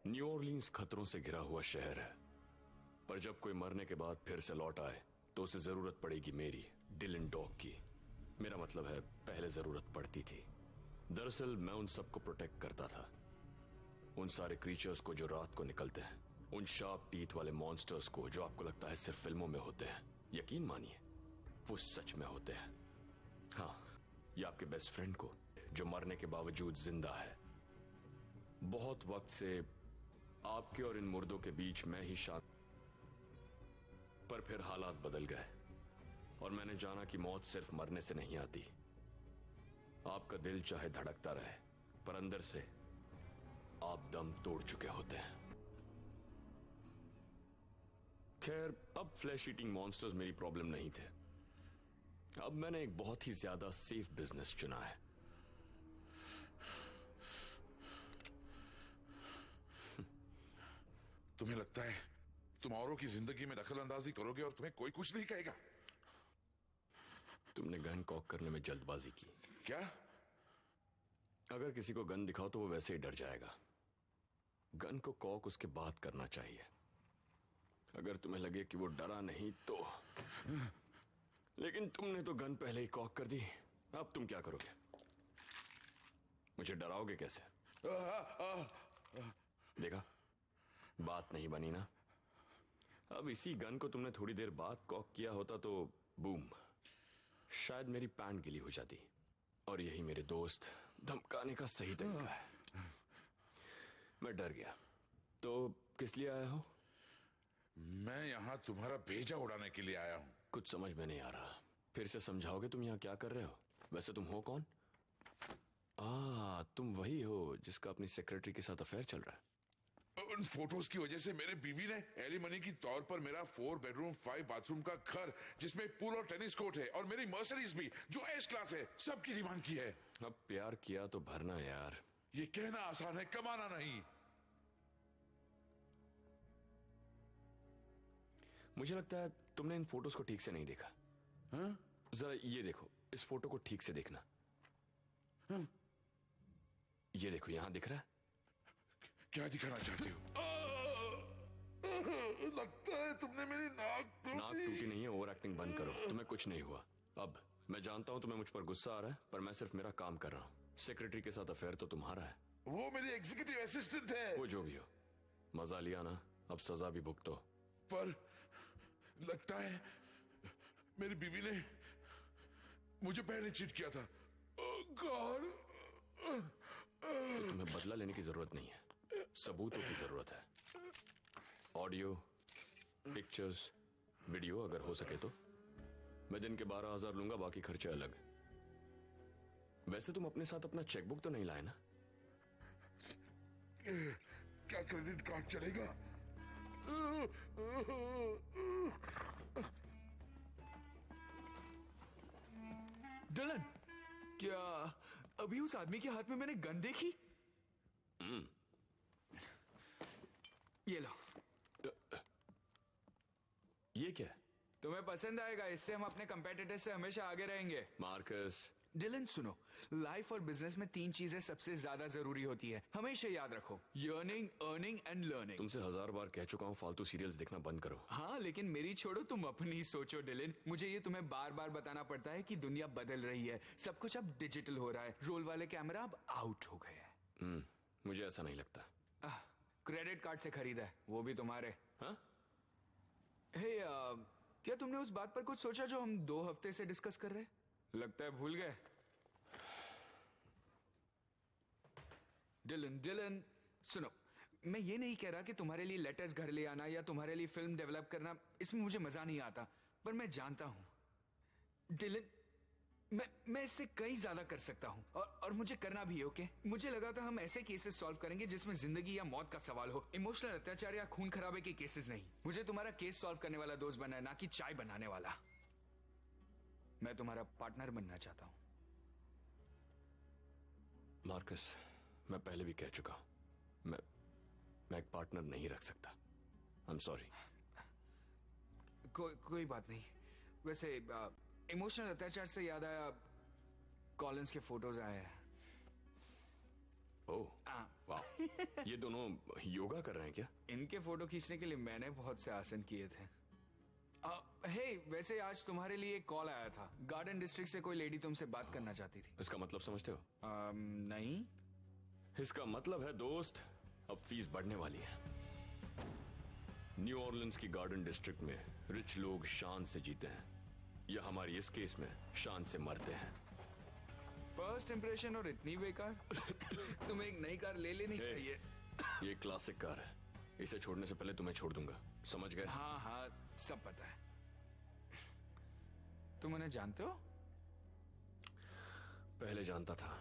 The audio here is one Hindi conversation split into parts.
न्यू ऑरलीन्स खतरों से घिरा हुआ शहर है, पर जब कोई मरने के बाद फिर से लौट आए तो उसे जरूरत पड़ेगी मेरी, डिलन डॉग की। मेरा मतलब है, पहले जरूरत पड़ती थी। दरअसल मैं उन सबको प्रोटेक्ट करता था, उन सारे क्रीचर्स को जो रात को निकलते हैं, उन शार्प टीथ वाले मॉन्स्टर्स को जो आपको लगता है सिर्फ फिल्मों में होते हैं। यकीन मानिए, वो सच में होते हैं। हाँ, ये आपके बेस्ट फ्रेंड को जो मरने के बावजूद जिंदा है। बहुत वक्त से आपके और इन मुर्दों के बीच मैं ही शांत, पर फिर हालात बदल गए और मैंने जाना कि मौत सिर्फ मरने से नहीं आती। आपका दिल चाहे धड़कता रहे, पर अंदर से आप दम तोड़ चुके होते हैं। खैर, अब फ्लैश ईटिंग मॉन्स्टर्स मेरी प्रॉब्लम नहीं थे। अब मैंने एक बहुत ही ज्यादा सेफ बिजनेस चुना है। तुम्हें लगता है तुम औरों की जिंदगी में दखल अंदाजी करोगे और तुम्हें कोई कुछ नहीं कहेगा? तुमने गन कॉक करने में जल्दबाजी की। क्या? अगर किसी को गन दिखाओ तो वो वैसे ही डर जाएगा। गन को कॉक उसके बाद करना चाहिए। अगर तुम्हें लगे कि वो डरा नहीं तो। लेकिन तुमने तो गन पहले ही कॉक कर दी। अब तुम क्या करोगे? मुझे डराओगे कैसे? देखा, बात नहीं बनी ना। अब इसी गन को तुमने थोड़ी देर बाद कॉक किया होता तो बूम, शायद मेरी पैंट गिली हो जाती। और यही मेरे दोस्त धमकाने का सही तरीका है। मैं डर गया। तो किस लिए आया हो? मैं यहां तुम्हारा भेजा उड़ाने के लिए आया हूं। कुछ समझ में नहीं आ रहा। फिर से समझाओगे तुम यहां क्या कर रहे हो? वैसे तुम हो कौन? तुम वही हो जिसका अपनी सेक्रेटरी के साथ अफेयर चल रहा है। उन फोटोज की वजह से मेरे बीवी ने एलिमनी की तौर पर मेरा 4 बेडरूम 5 बाथरूम का घर, जिसमें पूल और टेनिस कोर्ट है, और मेरी मर्सरीज भी जो एस क्लास है, सबकी डिमांड की है। अब प्यार किया तो भरना यार। ये कहना आसान है, कमाना नहीं। मुझे लगता है तुमने इन फोटोज को ठीक से नहीं देखा। जरा ये देखो, इस फोटो को ठीक से देखना। ये देखो, यहां दिख रहा है? क्या दिखाना चाहती हो? लगता है तुमने मेरी नाक टूटी नहीं है। ओवर एक्टिंग बंद करो। तुम्हें कुछ नहीं हुआ। अब मैं जानता हूं तुम्हें मुझ पर गुस्सा आ रहा है, पर मैं सिर्फ मेरा काम कर रहा हूं। सेक्रेटरी के साथ अफेयर तो तुम्हारा है। वो मेरी एग्जीक्यूटिव असिस्टेंट है। वो जो भी हो, मजा लिया ना, अब सजा भी भुगतो। पर लगता है मेरी बीवी ने मुझे पहले चीट किया था। गॉड। तो तुम्हें बदला लेने की जरूरत नहीं है, सबूतों की जरूरत है। ऑडियो, पिक्चर्स, वीडियो अगर हो सके तो। मैं दिन के 12,000 लूंगा, बाकी खर्चे अलग। वैसे तुम अपने साथ अपना चेकबुक तो नहीं लाए ना? क्या क्रेडिट कार्ड चलेगा? डिलन, क्या अभी उस आदमी के हाथ में मैंने गन देखी? ये लो। ये क्या है? तुम्हें पसंद आएगा, इससे हम अपने कंपेटिटर से हमेशा आगे रहेंगे। मार्कस। डिलन सुनो, लाइफ और बिजनेस में 3 चीजें सबसे ज्यादा जरूरी होती है, हमेशा याद रखो। Earning, earning and learning. तुमसे 1000 बार कह चुका हूं फालतू सीरियल्स देखना बंद करो। हाँ, लेकिन मेरी छोड़ो, तुम अपनी सोचो डिलन। मुझे ये तुम्हें बार बार बताना पड़ता है कि दुनिया बदल रही है, सब कुछ अब डिजिटल हो रहा है, रोल वाले कैमरा अब आउट हो गए हैं। मुझे ऐसा नहीं लगता। क्रेडिट कार्ड से खरीदा है, वो भी तुम्हारे। हाँ? हे, क्या तुमने उस बात पर कुछ सोचा जो हम 2 हफ्ते से डिस्कस कर रहे हैं? लगता है भूल गए। डिलन सुनो, मैं ये नहीं कह रहा कि तुम्हारे लिए लेटर्स घर ले आना या तुम्हारे लिए फिल्म डेवलप करना, इसमें मुझे मजा नहीं आता, पर मैं जानता हूं डिलन, मैं इससे कहीं ज्यादा कर सकता हूं, और मुझे करना भी है। ओके, मुझे लगा था हम ऐसे केसेस सॉल्व करेंगे जिसमें जिंदगी या मौत का सवाल हो, इमोशनल अत्याचार या खून खराबे के केसेस नहीं। मुझे तुम्हारा केस सॉल्व करने वाला दोस्त बनना है, ना कि चाय बनाने वाला। मैं तुम्हारा पार्टनर बनना चाहता हूं। मार्कस, मैं पहले भी कह चुका हूं, मैं एक पार्टनर नहीं रख सकता। I am sorry. कोई बात नहीं। वैसे इमोशनल अत्याचार से याद आया, कॉलिंस के फोटोज आए हैं। ओह, हाँ। वाह। ये दोनों योगा कर रहे हैं क्या? इनके फोटो खींचने के लिए मैंने बहुत से आसन किए थे। हे, वैसे आज तुम्हारे लिए एक कॉल आया था। गार्डन डिस्ट्रिक्ट से कोई लेडी तुमसे बात करना चाहती थी। इसका मतलब समझते हो? नहीं। इसका मतलब है दोस्त, अब फीस बढ़ने वाली है। न्यू ऑर्लिन्स की गार्डन डिस्ट्रिक्ट में रिच लोग शान से जीते हैं, या हमारी इस केस में शान से मरते हैं। फर्स्ट इंप्रेशन और इतनी बेकार। तुम्हें एक नई कार ले लेनी चाहिए। ये क्लासिक कार है, इसे छोड़ने से पहले तुम्हें छोड़ दूंगा, समझ गए? हाँ हाँ, सब पता है। तुम उन्हें जानते हो? पहले जानता था।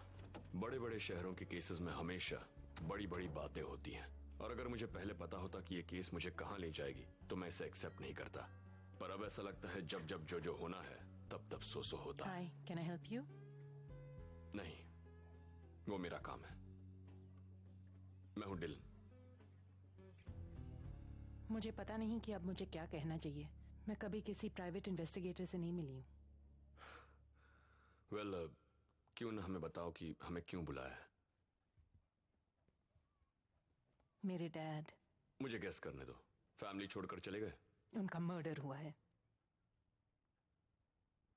बड़े बड़े शहरों के केसेस में हमेशा बड़ी बड़ी बातें होती हैं, और अगर मुझे पहले पता होता कि ये केस मुझे कहां ले जाएगी तो मैं इसे एक्सेप्ट नहीं करता। पर अब ऐसा लगता है जब जब जो होना है तब तब सो होता है। Hi, can I help you? नहीं, वो मेरा काम है। मैं हूं डिलन। मुझे पता नहीं कि अब मुझे क्या कहना चाहिए। मैं कभी किसी प्राइवेट इन्वेस्टिगेटर से नहीं मिली हूँ। वेल, क्यों ना हमें बताओ कि हमें क्यों बुलाया है। मेरे डैड, मुझे गेस करने दो। फैमिली छोड़कर चले गए? उनका मर्डर हुआ है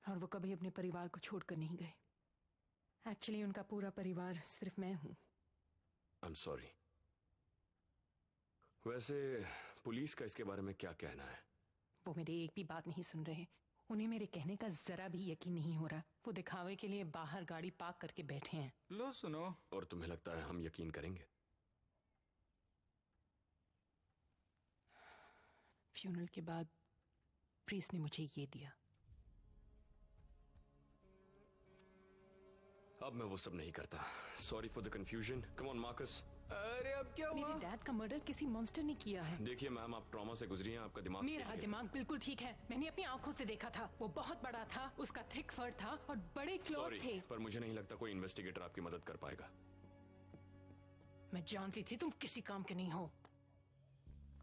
और वो कभी अपने परिवार को छोड़कर नहीं गए। एक्चुअली उनका पूरा परिवार सिर्फ मैं हूँ। I am sorry. वैसे पुलिस का इसके बारे में क्या कहना है? वो मेरी एक भी बात नहीं सुन रहे। उन्हें मेरे कहने का जरा भी यकीन नहीं हो रहा। वो दिखावे के लिए बाहर गाड़ी पार्क करके बैठे हैं। लो सुनो। और तुम्हें लगता है हम यकीन करेंगे? फ्यूनरल के बाद प्रीस्ट ने मुझे ये दिया। अब मैं वो सब नहीं करता। Sorry for the confusion. Come on Marcus. अरे अब क्या हुआ? मेरे डैड का मर्डर किसी मॉन्स्टर ने किया है। देखिए मैम, आप ट्रॉमा से गुजरी हैं, आपका दिमाग मेरा दिमाग बिल्कुल ठीक है। मैंने अपनी आंखों से देखा था। वो बहुत बड़ा था, उसका थिक फर था और बड़े क्लॉज थे। पर मुझे नहीं लगता कोई इन्वेस्टिगेटर आपकी मदद कर पाएगा। मैं जानती थी तुम किसी काम के नहीं हो।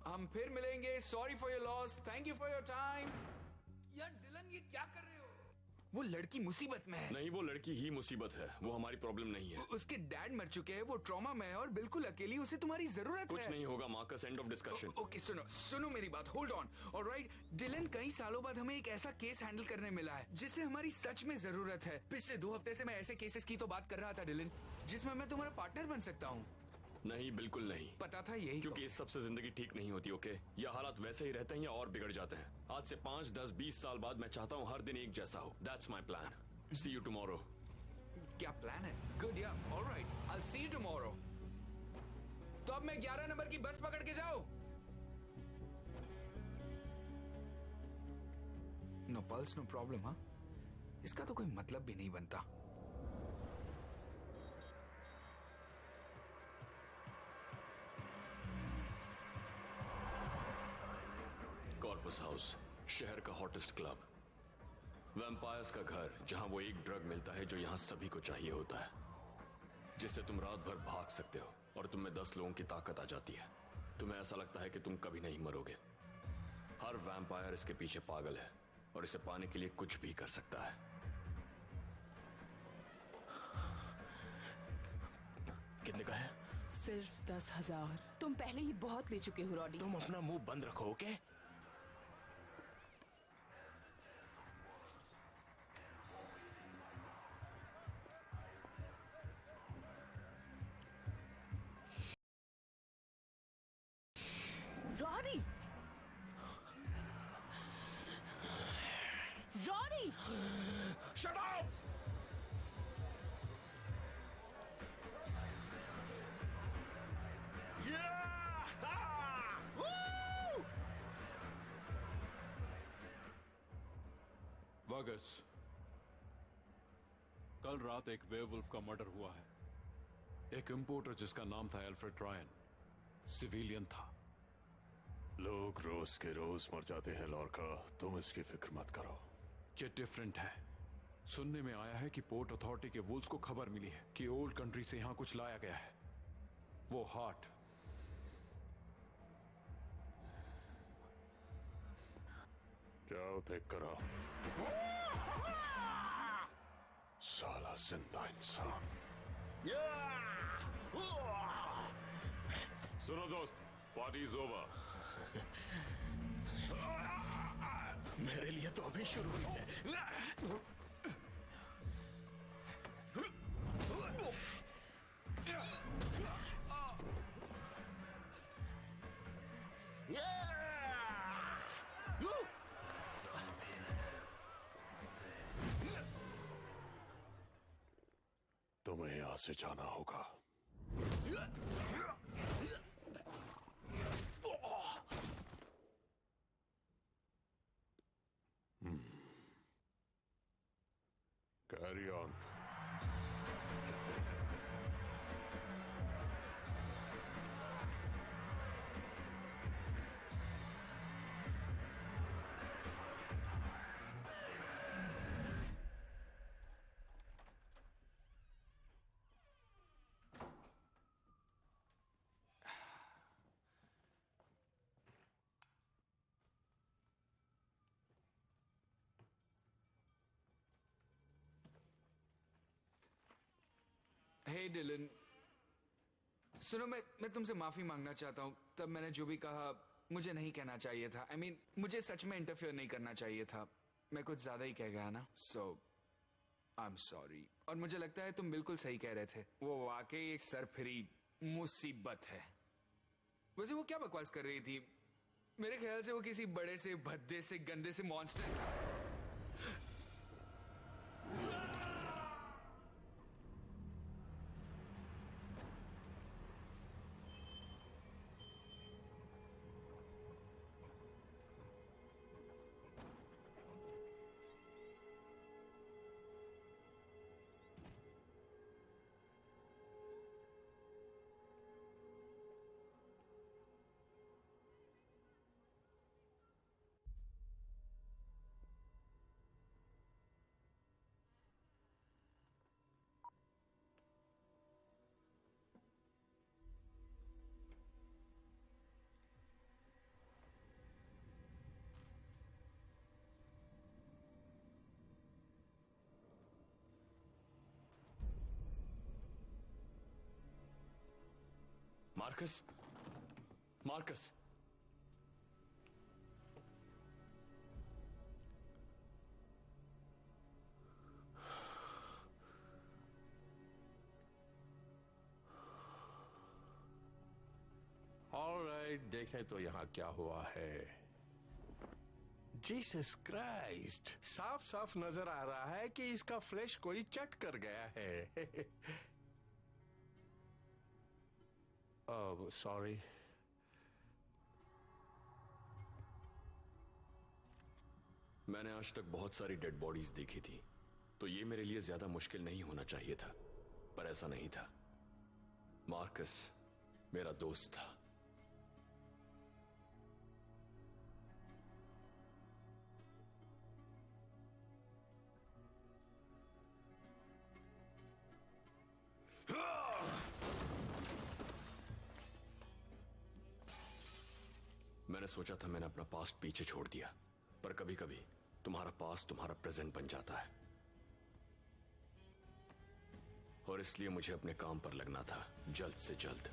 हम फिर मिलेंगे। Sorry for your loss, thank you for your time. यार डिलन, ये क्या कर रहे हो? वो लड़की मुसीबत में है। नहीं, वो लड़की ही मुसीबत है, वो हमारी प्रॉब्लम नहीं है। उसके डैड मर चुके हैं, वो ट्रॉमा में है और बिल्कुल अकेली। उसे तुम्हारी जरूरत है। कुछ नहीं होगा Marcus, end of discussion. Okay, सुनो मेरी बात। Hold on. ऑलराइट डिलन, कई सालों बाद हमें एक ऐसा केस हैंडल करने मिला है जिससे हमारी सच में जरूरत है। पिछले 2 हफ्ते से मैं ऐसे केसेस की तो बात कर रहा था डिलन, जिसमें मैं तुम्हारा पार्टनर बन सकता हूँ। नहीं, बिल्कुल नहीं। पता था यही, क्योंकि इस सबसे जिंदगी ठीक नहीं होती। ओके, या हालात वैसे ही रहते हैं या और बिगड़ जाते हैं। आज से 5, 10, 20 साल बाद मैं चाहता हूँ हर दिन एक जैसा हो। That's my plan. See you tomorrow. क्या प्लान है? गुड, या alright, I will see you tomorrow. तो अब मैं 11 नंबर की बस पकड़ के जाऊं? No pulse no problem. हाँ, इसका तो कोई मतलब भी नहीं बनता। कॉर्पस हाउस, शहर का हॉटेस्ट क्लब, वैम्पायर्स का घर, जहां वो एक ड्रग मिलता है जो यहां सभी को चाहिए होता है, जिससे तुम रात भर भाग सकते हो और तुम में 10 लोगों की ताकत आ जाती है। तुम्हें ऐसा लगता है कि तुम कभी नहीं मरोगे। हर वैम्पायर इसके पीछे पागल है और इसे पाने के लिए कुछ भी कर सकता है। कितने का है? सिर्फ 10,000। तुम पहले ही बहुत ले चुके हो रॉडी। तुम अपना मुंह बंद रखो, okay? Roddy, Roddy! Shut up! वागस, कल रात एक वेयरवुल्फ का मर्डर हुआ है। एक इंपोर्टर जिसका नाम था एल्फ्रेड रायन, सिविलियन था। लोग रोज के रोज मर जाते हैं लॉर्का, तुम इसकी फिक्र मत करो। ये डिफरेंट है। सुनने में आया है कि पोर्ट अथॉरिटी के वुल्स को खबर मिली है कि ओल्ड कंट्री से यहां कुछ लाया गया है। वो हार्ट। जाओ देख कर आओ। साला जिंदा इंसान। सुनो दोस्त, पार्टी इज ओवर। मेरे लिए तो अभी शुरू हुई है। तुम्हें यहां से जाना होगा। Carry on. हे डिलन, सुनो, मैं तुमसे माफी मांगना चाहता हूँ। तब मैंने जो भी कहा मुझे नहीं कहना चाहिए था। I mean, मुझे सच में इंटरफेयर नहीं करना चाहिए था। मैं कुछ ज्यादा ही कह गया ना, सो आई एम सॉरी। और मुझे लगता है तुम बिल्कुल सही कह रहे थे, वो वाकई एक सरफरी मुसीबत है। वैसे वो क्या बकवास कर रही थी? मेरे ख्याल से वो किसी बड़े से भद्दे से गंदे से मॉन्स्टर था। मार्कस, मार्कस, ऑलराइट, देखें तो यहाँ क्या हुआ है। जीसस क्राइस्ट, साफ साफ नजर आ रहा है कि इसका फ्लैश कोई चट कर गया है। सॉरी। मैंने आज तक बहुत सारी डेड बॉडीज देखी थी, तो ये मेरे लिए ज्यादा मुश्किल नहीं होना चाहिए था, पर ऐसा नहीं था। मार्कस मेरा दोस्त था। मैंने सोचा था मैंने अपना पास्ट पीछे छोड़ दिया, पर कभी कभी तुम्हारा पास्ट तुम्हारा प्रेजेंट बन जाता है, और इसलिए मुझे अपने काम पर लगना था जल्द से जल्द।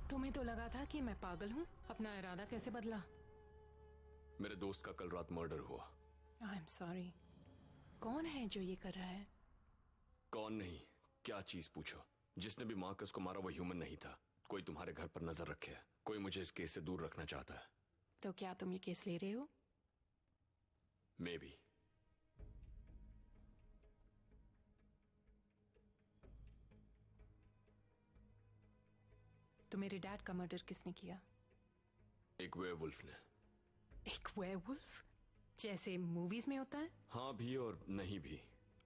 तुम्हें तो लगा था कि मैं पागल हूँ। अपना इरादा कैसे बदला? मेरे दोस्त का कल रात मर्डर हुआ। I am sorry. कौन है जो ये कर रहा है? कौन नहीं, क्या चीज पूछो। जिसने भी मार्कस को मारा वो ह्यूमन नहीं था। कोई तुम्हारे घर पर नजर रखे है, कोई मुझे इस केस से दूर रखना चाहता है। तो क्या तुम ये केस ले रहे हो? May be. तो मेरे डैड का मर्डर किसने किया? एक वेयरवुल्फ ने। एक वेयरवुल्फ? जैसे मूवीज में होता है? हाँ भी और नहीं भी।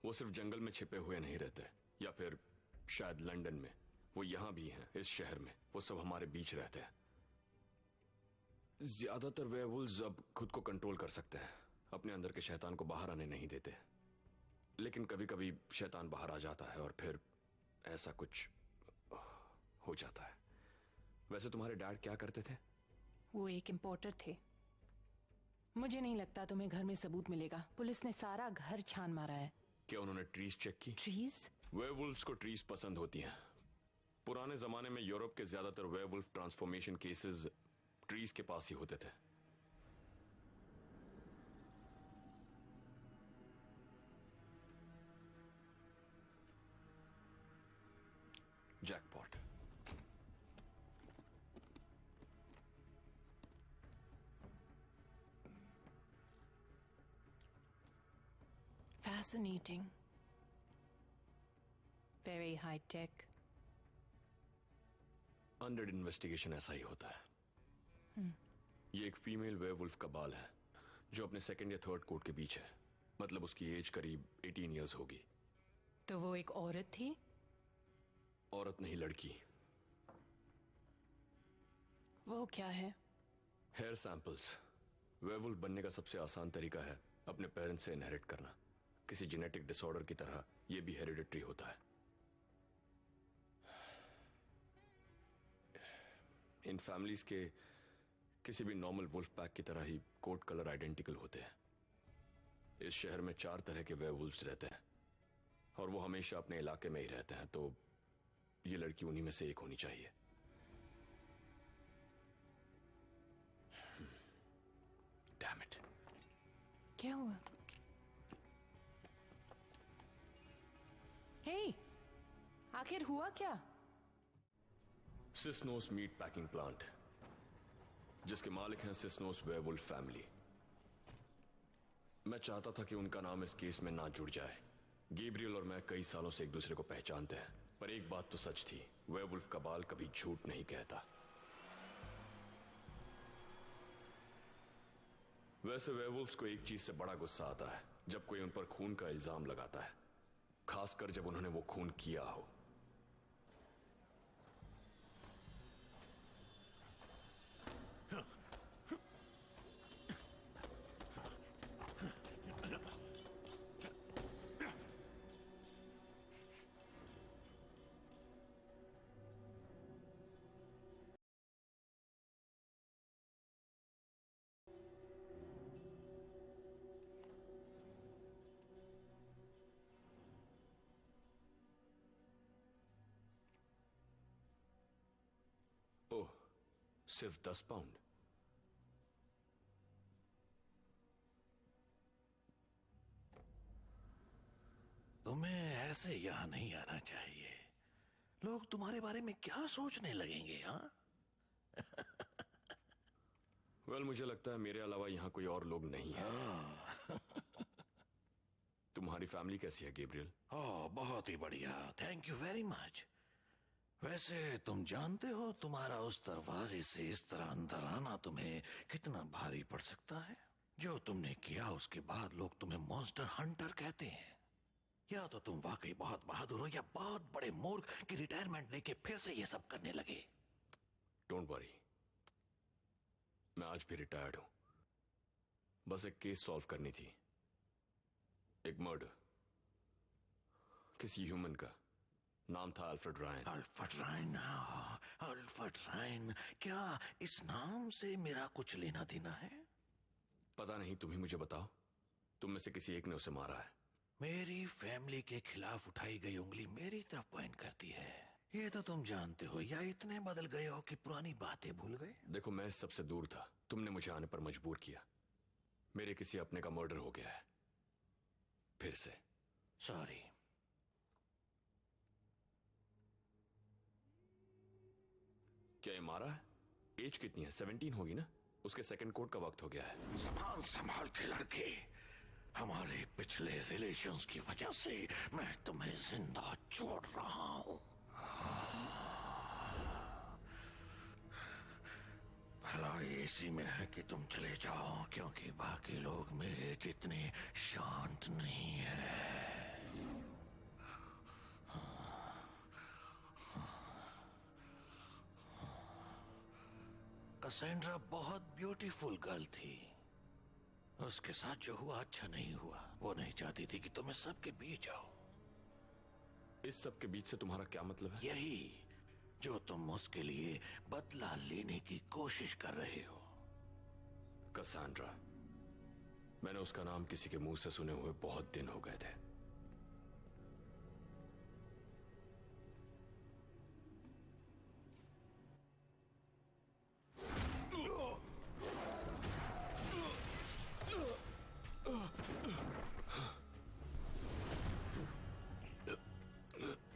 वो सिर्फ जंगल में छिपे हुए नहीं रहते, या फिर शायद लंदन में। वो यहां भी हैं, इस शहर में। वो सब हमारे बीच रहते हैं। ज्यादातर वेयरवुल्व्स अब खुद को कंट्रोल कर सकते हैं, अपने अंदर के शैतान को बाहर आने नहीं देते। लेकिन कभी कभी शैतान बाहर आ जाता है और फिर ऐसा कुछ हो जाता है। वैसे तुम्हारे डैड क्या करते थे? वो एक इम्पोर्टर थे। मुझे नहीं लगता तुम्हें घर में सबूत मिलेगा। पुलिस ने सारा घर छान मारा है। क्या उन्होंने ट्रीज चेक की? ट्रीज? वेयरवुल्व्स को ट्रीज पसंद होती हैं। पुराने जमाने में यूरोप के ज्यादातर वेयरवुल्फ ट्रांसफॉर्मेशन केसेस ट्रीज के पास ही होते थे। Jackpot. Fascinating. Very high tech. Under investigation ऐसा ही होता है। ये एक फीमेल वेयरवुल्फ का बाल है जो अपने सेकंड या थर्ड कोट के बीच है। मतलब उसकी एज करीब 18 इयर्स होगी। तो वो एक औरत थी? औरत नहीं, लड़की। वो क्या है? Hair samples. वेयरवुल्फ बनने का सबसे आसान तरीका है अपने पेरेंट्स से इनहेरिट करना। किसी जेनेटिक डिसऑर्डर की तरह यह भी हेरिडिटरी होता है। इन फैमिलीज के किसी भी नॉर्मल वुल्फ पैक की तरह ही कोट कलर आइडेंटिकल होते हैं। इस शहर में 4 तरह के वेयरवुल्व्स रहते हैं और वो हमेशा अपने इलाके में ही रहते हैं, तो ये लड़की उन्हीं में से एक होनी चाहिए। Damn it. क्या हुआ? हे, आखिर हुआ क्या? सिस्नोस मीट पैकिंग प्लांट, जिसके मालिक हैं सिस्नोस वेयरवुल्फ फैमिली। मैं चाहता था कि उनका नाम इस केस में ना जुड़ जाए। गैब्रियल और मैं कई सालों से एक दूसरे को पहचानते हैं, पर एक बात तो सच थी, वेयरवुल्फ का बाल कभी झूठ नहीं कहता। वैसे वेयरवुल्फ्स को एक चीज से बड़ा गुस्सा आता है, जब कोई उन पर खून का इल्जाम लगाता है, खासकर जब उन्होंने वो खून किया हो। ओह, सिर्फ 10 पाउंड? तुम्हें ऐसे यहां नहीं आना चाहिए। लोग तुम्हारे बारे में क्या सोचने लगेंगे? हाँ वेल, मुझे लगता है मेरे अलावा यहां कोई और लोग नहीं है। तुम्हारी फैमिली कैसी है गैब्रियल? ओह, बहुत ही बढ़िया, थैंक यू वेरी मच। वैसे तुम जानते हो तुम्हारा उस दरवाजे से इस तरह अंदर आना तुम्हें कितना भारी पड़ सकता है? जो तुमने किया उसके बाद लोग तुम्हें मॉन्स्टर हंटर कहते हैं। या तो तुम वाकई बहुत बहादुर हो या बहुत बड़े मूर्ख की रिटायरमेंट लेके फिर से ये सब करने लगे। डोंट वरी, मैं आज भी रिटायर्ड हूं। बस एक केस सॉल्व करनी थी, एक मर्डर, किसी ह्यूमन का। नाम था अल्फ्रेड रायन। Alfred Ryan? हाँ, अल्फ्रेड रायन। क्या इस नाम से मेरा कुछ लेना देना है? पता नहीं, तुम ही मुझे बताओ। तुम में से किसी एक ने उसे मारा है। मेरी फैमिली के खिलाफ उठाई गई उंगली मेरी तरफ पॉइंट करती है। ये तो तुम जानते हो, या इतने बदल गए हो कि पुरानी बातें भूल गए? देखो, मैं इस सबसे दूर था, तुमने मुझे आने पर मजबूर किया। मेरे किसी अपने का मर्डर हो गया है फिर से। सॉरी। क्या ये मारा है? एज कितनी है? 17 होगी ना? उसके सेकंड कोर्ट का वक्त हो गया है। संभाल संभाल के लड़के, हमारे पिछले रिलेशंस की वजह से मैं तुम्हें जिंदा छोड़ रहा हूं। भलाई इसी में है कि तुम चले जाओ, क्योंकि बाकी लोग मेरे जितने शांत नहीं है। कैसेंड्रा बहुत ब्यूटीफुल गर्ल थी। उसके साथ जो हुआ अच्छा नहीं हुआ। वो नहीं चाहती थी कि तुम इस सब के बीच आओ। इस सब के बीच से तुम्हारा क्या मतलब है? यही, जो तुम उसके लिए बदला लेने की कोशिश कर रहे हो। कसांड्रा। मैंने उसका नाम किसी के मुंह से सुने हुए बहुत दिन हो गए थे।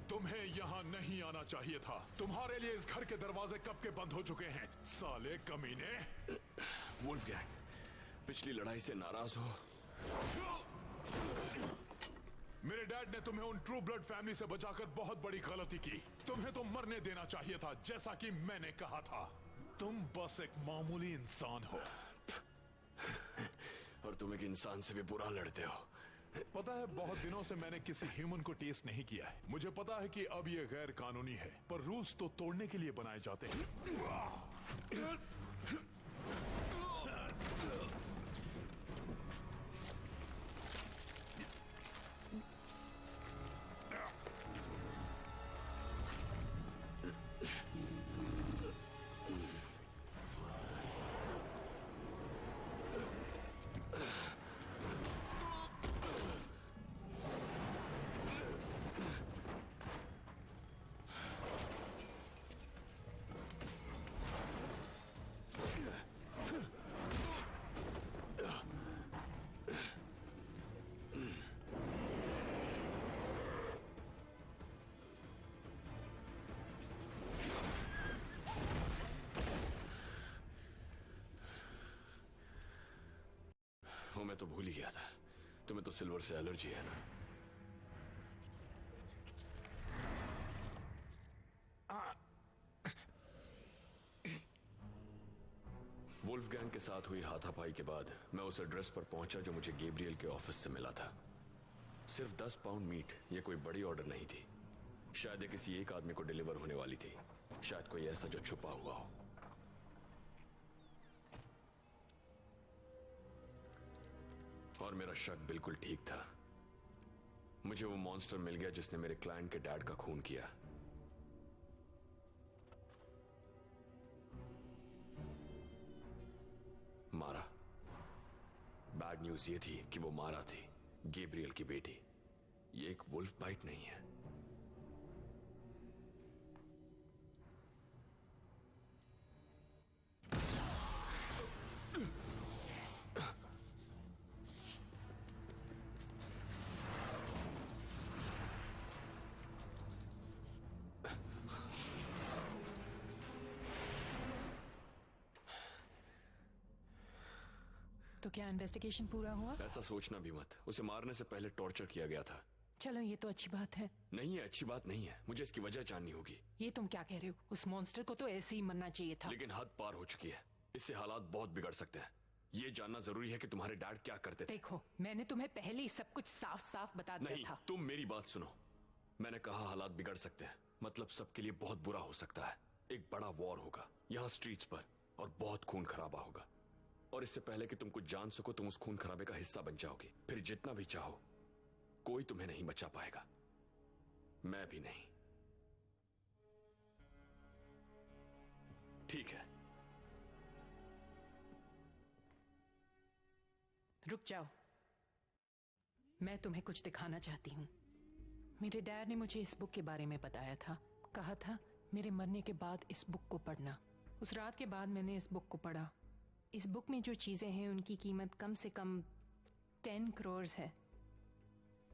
तुम्हें यहाँ नहीं आना चाहिए था। तुम्हारे लिए इस घर के दरवाजे कब के बंद हो चुके हैं, साले कमीने। वुल्फगैंग, पिछली लड़ाई से नाराज हो? मेरे डैड ने तुम्हें उन ट्रू ब्लड फैमिली से बचाकर बहुत बड़ी गलती की। तुम्हें तो मरने देना चाहिए था, जैसा कि मैंने कहा था। तुम बस एक मामूली इंसान हो। और तुम एक इंसान से भी बुरा लड़ते हो। पता है, बहुत दिनों से मैंने किसी ह्यूमन को टेस्ट नहीं किया है। मुझे पता है कि अब ये गैर कानूनी है, पर रूल्स तो तोड़ने के लिए बनाए जाते हैं। वो मैं तो भूल ही गया था। तुम्हें तो सिल्वर से एलर्जी है ना? वुल्फगैंग के साथ हुई हाथापाई के बाद मैं उस एड्रेस पर पहुंचा जो मुझे गैब्रियल के ऑफिस से मिला था। सिर्फ 10 पाउंड मीट, ये कोई बड़ी ऑर्डर नहीं थी। शायद ये किसी एक आदमी को डिलीवर होने वाली थी। शायद कोई ऐसा जो छुपा हुआ हो। और मेरा शक बिल्कुल ठीक था। मुझे वो मॉन्स्टर मिल गया जिसने मेरे क्लाइंट के डैड का खून किया। मारा। बैड न्यूज ये थी कि वो मारा थी गैब्रियल की बेटी। ये एक वुल्फ बाइट नहीं है। तो क्या इन्वेस्टिगेशन पूरा हुआ? ऐसा सोचना भी मत। उसे मारने से पहले टॉर्चर किया गया था। चलो, ये तो अच्छी बात है। नहीं, ये अच्छी बात नहीं है। मुझे इसकी वजह जाननी होगी। ये तुम क्या कह रहे हो? उस मॉन्स्टर को तो ऐसे ही मरना चाहिए था। लेकिन हद पार हो चुकी है। इससे हालात बहुत बिगड़ सकते हैं। ये जानना जरूरी है कि तुम्हारे डैड क्या करते थे। देखो, मैंने तुम्हें पहले ही सब कुछ साफ साफ बता दिया नहीं, था। तुम मेरी बात सुनो। मैंने कहा हालात बिगड़ सकते हैं, मतलब सबके लिए बहुत बुरा हो सकता है। एक बड़ा वॉर होगा यहाँ स्ट्रीट्स पर, और बहुत खून खराबा होगा। और इससे पहले कि तुम कुछ जान सको, तुम उस खून खराबे का हिस्सा बन जाओगे। फिर जितना भी चाहो, कोई तुम्हें नहीं बचा पाएगा। मैं भी नहीं। ठीक है? रुक जाओ, मैं तुम्हें कुछ दिखाना चाहती हूँ। मेरे डैड ने मुझे इस बुक के बारे में बताया था। कहा था मेरे मरने के बाद इस बुक को पढ़ना। उस रात के बाद मैंने इस बुक को पढ़ा। इस बुक में जो चीजें हैं उनकी कीमत कम से कम 10 करोड़ है।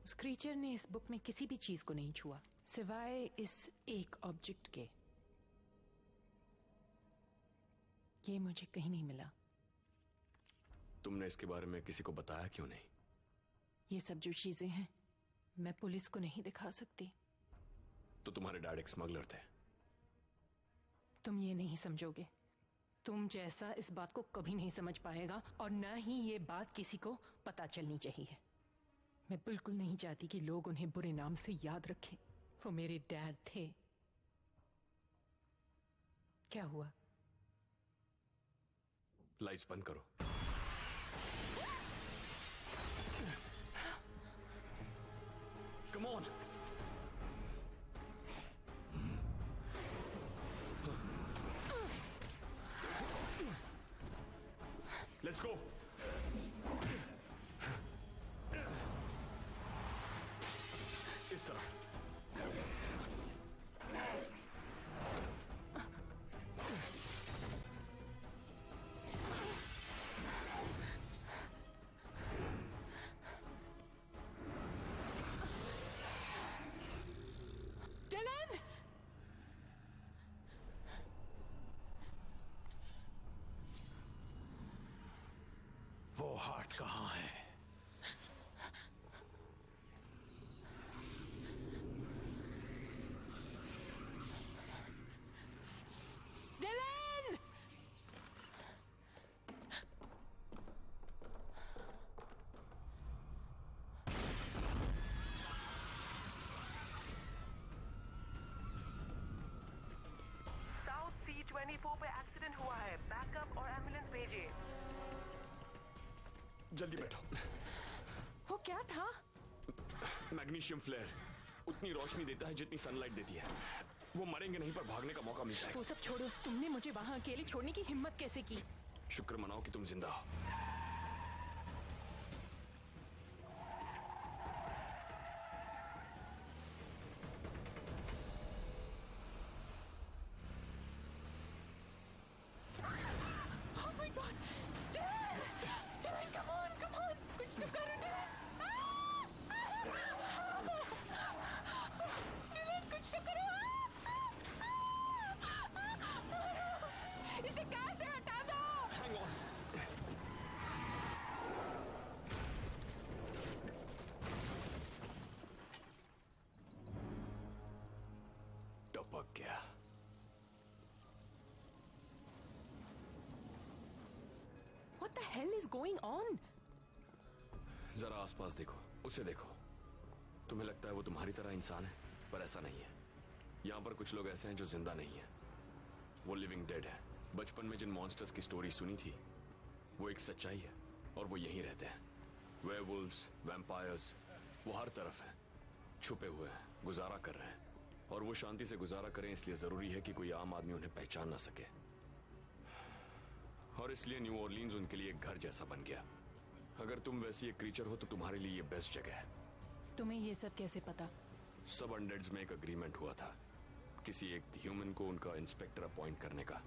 उस क्रीचर ने इस बुक में किसी भी चीज को नहीं छुआ, सिवाय इस एक ऑब्जेक्ट के। ये मुझे कहीं नहीं मिला। तुमने इसके बारे में किसी को बताया क्यों नहीं? ये सब जो चीजें हैं मैं पुलिस को नहीं दिखा सकती। तो तुम्हारे डैड एक स्मगलर थे? तुम ये नहीं समझोगे। तुम जैसा इस बात को कभी नहीं समझ पाएगा, और न ही ये बात किसी को पता चलनी चाहिए। मैं बिल्कुल नहीं चाहती कि लोग उन्हें बुरे नाम से याद रखें। वो मेरे डैड थे। क्या हुआ? लाइट्स बंद करो। Come on. Let's go. इस तरह। डिलन! वो हार्ट कहाँ है? डिलन! साउथ C24 पे एक्सीडेंट हुआ है, बैकअप और एम्बुलेंस भेजिए। जल्दी बैठो। वो क्या था? मैग्नीशियम फ्लेयर उतनी रोशनी देता है जितनी सनलाइट देती है। वो मरेंगे नहीं पर भागने का मौका मिल वो जाएगा। सब छोड़ो, तुमने मुझे वहां अकेले छोड़ने की हिम्मत कैसे की? शुक्र मनाओ कि तुम जिंदा हो। Oh my God! Dylan! Dylan, come on, come on! कुछ तो करो, Dylan! Dylan, कुछ तो करो! इसे कार से हटा दो! Hang on. टपक गया। What the hell is going on? जरा आसपास देखो, उसे देखो। तुम्हें लगता है वो तुम्हारी तरह इंसान है, पर ऐसा नहीं है। यहाँ पर कुछ लोग ऐसे हैं जो जिंदा नहीं है। वो लिविंग डेड है। बचपन में जिन मॉन्स्टर्स की स्टोरी सुनी थी, वो एक सच्चाई है और वो यहीं रहते हैं। वेयरवुल्व्स, वैम्पायर्स, वो हर तरफ हैं, छुपे हुए हैं, गुजारा कर रहे हैं। और वो शांति से गुजारा करें इसलिए जरूरी है कि कोई आम आदमी उन्हें पहचान ना सके। और इसलिए न्यू ऑरलीन्स उनके लिए एक घर जैसा बन गया। अगर तुम वैसी एक क्रीचर हो तो तुम्हारे लिए ये बेस्ट जगह है। तुम्हें ये सब कैसे पता? सब अनडेड्स में एक अग्रीमेंट हुआ था, किसी एक ह्यूमन को उनका इंस्पेक्टर अपॉइंट करने का।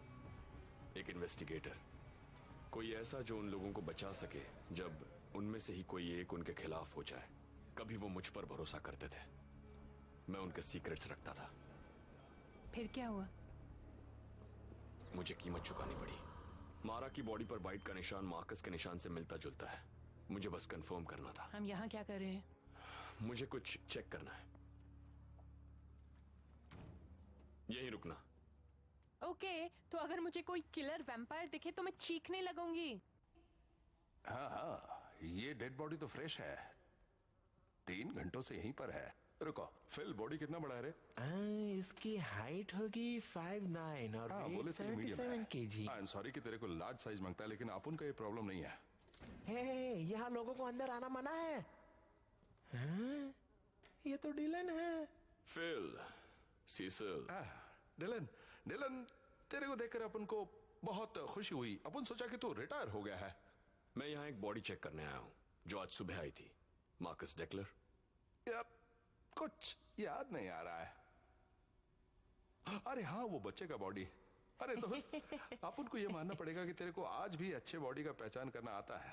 एक इन्वेस्टिगेटर, कोई ऐसा जो उन लोगों को बचा सके जब उनमें से ही कोई एक उनके खिलाफ हो जाए। कभी वो मुझ पर भरोसा करते थे, मैं उनके सीक्रेट्स रखता था। फिर क्या हुआ? मुझे कीमत चुकानी पड़ी। मारा की बॉडी पर बाइट का निशान मार्कस के निशान से मिलता जुलता है। मुझे बस कंफर्म करना था। हम यहाँ क्या कर रहे हैं? मुझे कुछ चेक करना है। यहीं रुकना। ओके, तो अगर मुझे कोई किलर वैम्पायर दिखे तो मैं चीखने लगूंगी। हाँ हाँ, ये डेड बॉडी तो फ्रेश है, 3 घंटों से यहीं पर है। रुको, फिल बॉडी कितना बड़ा है रे? इसकी हाइट होगी 5'9" और बोले वेट तो medium 77 kg। I am sorry कि तेरे को लार्ज साइज मांगता है, लेकिन अपुन का ये प्रॉब्लम नहीं है। हे, यहाँ लोगों को अंदर आना मना है। हाँ? ये तो डिलन है। Fill, sisal. डिलन, डिलन, तेरे को देखकर अपन को बहुत खुशी हुई। अपन सोचा कि तू रिटायर हो गया है। मैं यहाँ एक बॉडी चेक करने आया हूँ जो आज सुबह आई थी। मार्कस डेक्लर। यार, कुछ याद नहीं आ रहा है। अरे हाँ, वो बच्चे का बॉडी। अरे दोस्त, अपन को ये मानना पड़ेगा कि तेरे को आज भी अच्छे बॉडी का पहचान करना आता है।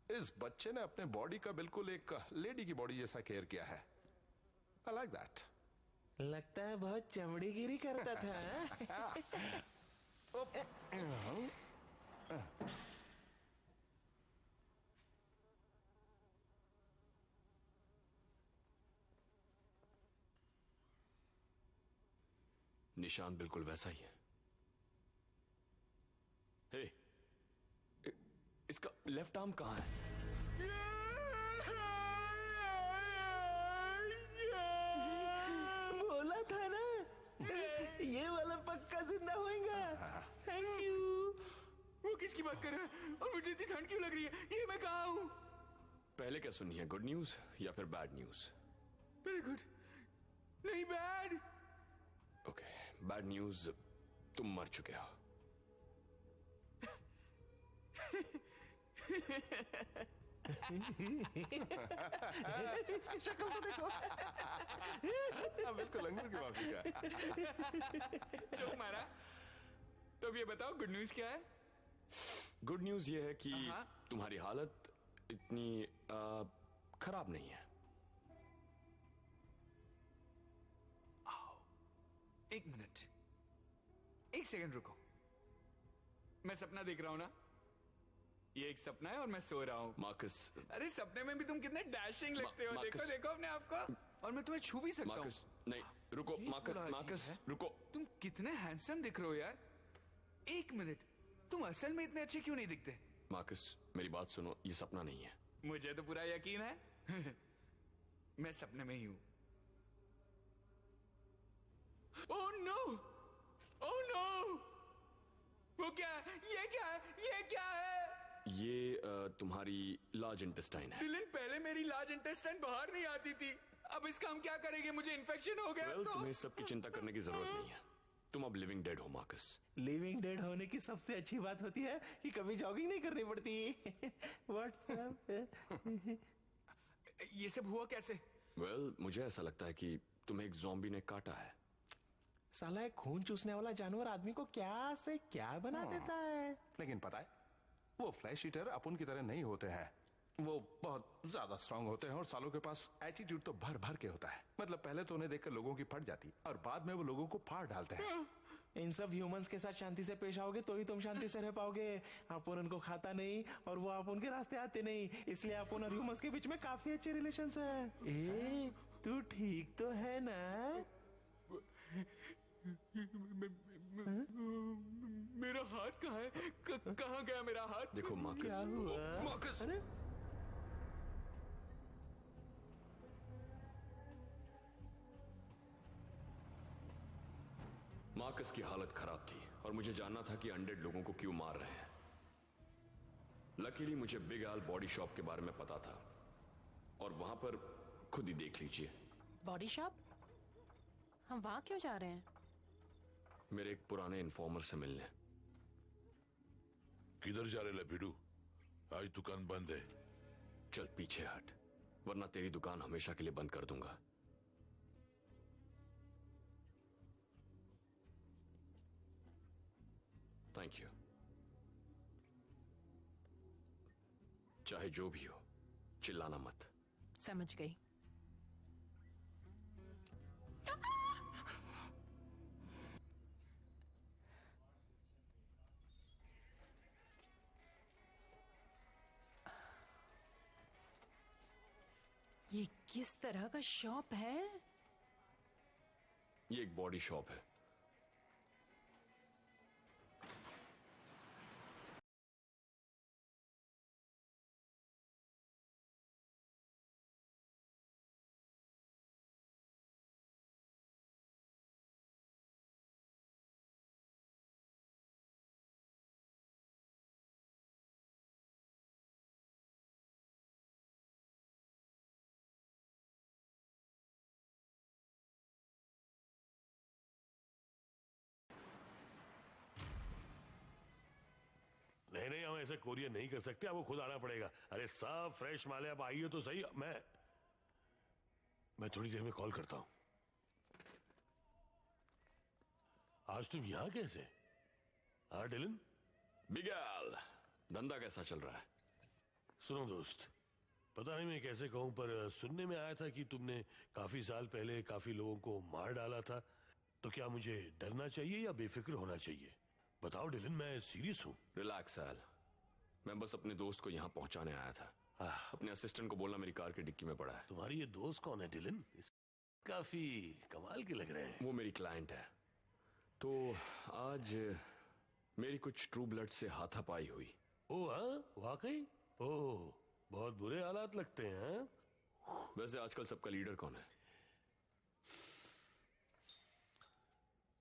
इस बच्चे ने अपने बॉडी का बिल्कुल एक लेडी की बॉडी जैसा केयर किया है। I like that. लगता है बहुत चमड़ीगिरी करता था। निशान बिल्कुल वैसा ही है। हे, इसका लेफ्ट आर्म कहाँ है? बोला था ना, ये वाला पक्का जिंदा होएगा। Thank you. वो किसकी बात कर रहा है और मुझे इतनी ठंड क्यों लग रही है? ये मैं कहाँ हूँ? पहले क्या सुनी है, गुड न्यूज या फिर बैड न्यूज? Very good. नहीं, बैड। ओके, बैड न्यूज, तुम मर चुके हो। इसकी शक्ल तो देखो। बिल्कुल अंगूर की माफी का। जोक मारा। तो अब ये बताओ गुड न्यूज क्या है? गुड न्यूज ये है कि हाँ। तुम्हारी हालत इतनी खराब नहीं है। एक मिनट, एक सेकंड रुको। मैं सपना देख रहा हूं ना? ये एक सपना है और मैं सो रहा हूं। मार्कस। अरे सपने में भी तुम कितने डैशिंग लगते हो। देखो देखो अपने आप को। और मैं तुम्हें छू भी सकता हूं। मार्कस नहीं, रुको। मार्कस रुको। तुम कितने हैंडसम दिख रहे हो यार। एक मिनट, तुम असल में इतने अच्छे क्यों नहीं दिखते? मार्कस मेरी बात सुनो, ये सपना नहीं है। मुझे तो पूरा यकीन है। मैं सपने में ही हूं। ओह नो, ओह नो, वो क्या है? ये क्या है? ये क्या है? ये तुम्हारी लार्ज इंटेस्टाइन है। डिलन, पहले मेरी लार्ज इंटेस्टाइन बाहर नहीं आती थी। अब इसका हम क्या करेंगे? मुझे इन्फेक्शन हो गया तो? तुम्हें सबकी चिंता करने की जरूरत नहीं है। तुम अब लिविंग डेड हो मार्कस। लिविंग डेड होने की सबसे अच्छी बात होती है कि कभी जॉगिंग नहीं करनी पड़ती। व्हाट्सएप। ये सब हुआ कैसे? मुझे ऐसा लगता है कि तुम्हें एक ज़ॉम्बी ने काटा है। साला एक खून चूसने वाला जानवर आदमी को क्या से क्या बना देता है। लेकिन पता है, वो फ्लैश ईटर अपन की तरह नहीं होते हैं। वो बहुत ज्यादा स्ट्रांग होते हैं और सालों के पास एटीट्यूड तो भर भर के होता है। मतलब पहले तो उन्हें देखकर लोगों की फट जाती और बाद में वो लोगों को फाड़ डालते हैं। इन सब ह्यूमंस के साथ शांति से पेश आओगे तो ही तुम शांति से रह पाओगे। अपन उनको खाता नहीं और वो आप उनके रास्ते आते नहीं, इसलिए अपन और ह्यूमंस के बीच में काफी अच्छे रिलेशंस हैं। ए, तू ठीक तो है ना? मेरा हाथ कहाँ है? कहाँ गया मेरा हाथ? देखो मार्कस। क्या हुआ? मार्कस। अरे मार्कस की हालत खराब थी और मुझे जानना था कि अनडेड लोगों को क्यों मार रहे हैं। लकीली मुझे बिग एल बॉडी शॉप के बारे में पता था और वहां पर खुद ही देख लीजिए। Body shop? हम वहां क्यों जा रहे हैं? मेरे एक पुराने इन्फॉर्मर से मिलने। किधर जा रहे भिड़ू? आज दुकान बंद है। चल पीछे हट, वरना तेरी दुकान हमेशा के लिए बंद कर दूंगा। Thank you. चाहे जो भी हो, चिल्लाना मत। समझ गई। ये किस तरह का शॉप है? ये एक बॉडी शॉप है। नहीं नहीं, हम ऐसे कोरियर नहीं कर सकते, आपको खुद आना पड़ेगा। अरे सब फ्रेश माल है, आप आइए तो सही। मैं थोड़ी देर में कॉल करता हूं। आज तुम यहां कैसे? हाँ डिलन? बिग एल, धंधा कैसा चल रहा है? सुनो दोस्त, पता नहीं मैं कैसे कहूं, पर सुनने में आया था कि तुमने काफी साल पहले काफी लोगों को मार डाला था। तो क्या मुझे डरना चाहिए या बेफिक्र होना चाहिए? बताओ डिलन, मैं सीरियस हूं। रिलैक्स एल, मैं बस अपने दोस्त को यहाँ पहुंचाने आया था। अपने असिस्टेंट को बोलना मेरी कार की डिक्की में पड़ा है। तुम्हारी ये दोस्त कौन है डिलन? काफी कमाल के लग रहे हैं। वो मेरी क्लाइंट है। तो आज मेरी कुछ ट्रू ब्लड से हाथापाई हुई। ओह हाँ, वाकई? ओह, बहुत बुरे हालात लगते हैं। वैसे आजकल सबका लीडर कौन है?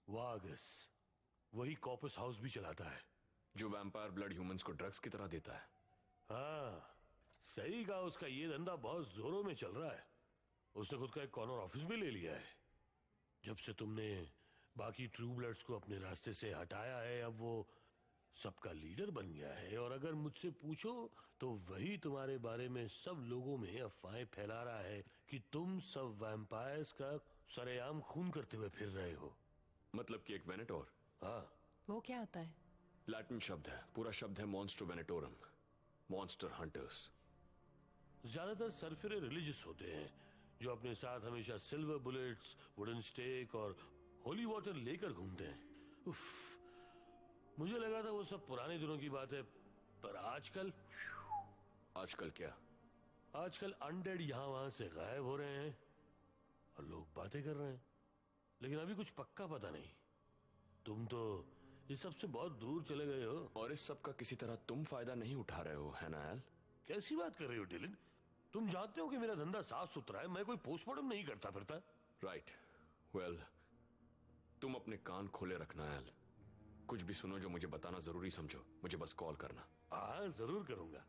वागस, वही कॉपस हाउस भी चलाता है। जो वैम्पायर ब्लड ह्यूमंस को ड्रग्स की तरह देता है। हाँ सही कहा, उसका ये धंधा बहुत जोरों में चल रहा है। उसने खुद का एक कॉर्नर ऑफिस भी ले लिया है। जब से तुमने बाकी ट्रू ब्लड्स को अपने रास्ते से हटाया है, अब वो सबका लीडर बन गया है, और अगर मुझसे पूछो तो वही तुम्हारे बारे में सब लोगों में अफवाहें फैला रहा है कि तुम सब वैम्पायर्स का सरेआम खून करते हुए फिर रहे हो। मतलब कि एक वेनेटोर? हाँ। वो क्या होता है? लैटिन शब्द है, पूरा शब्द है मॉन्स्टर वेनेटोरम, मॉन्स्टर हंटर्स। ज्यादातर सरफिरे रिलीजियस होते हैं जो अपने साथ हमेशा सिल्वर बुलेट्स, वुडन स्टेक और होली वाटर लेकर घूमते हैं। उफ, मुझे लगा था वो सब पुराने दिनों की बात है, पर आजकल क्या? आजकल अनडेड यहां वहां से गायब हो रहे हैं और लोग बातें कर रहे हैं, लेकिन अभी कुछ पक्का पता नहीं। तुम तो इस सब से बहुत दूर चले गए हो, और इस सब का किसी तरह तुम फायदा नहीं उठा रहे हो, है ना एल? कैसी बात कर रहे हो डिलन? तुम जानते हो कि मेरा धंधा साफ सुथरा है, मैं कोई पोस्टमार्टम नहीं करता फिरता। राइट, वेल तुम अपने कान खोले रखना एल। कुछ भी सुनो जो मुझे बताना जरूरी समझो, मुझे बस कॉल करना। हाँ, जरूर करूंगा।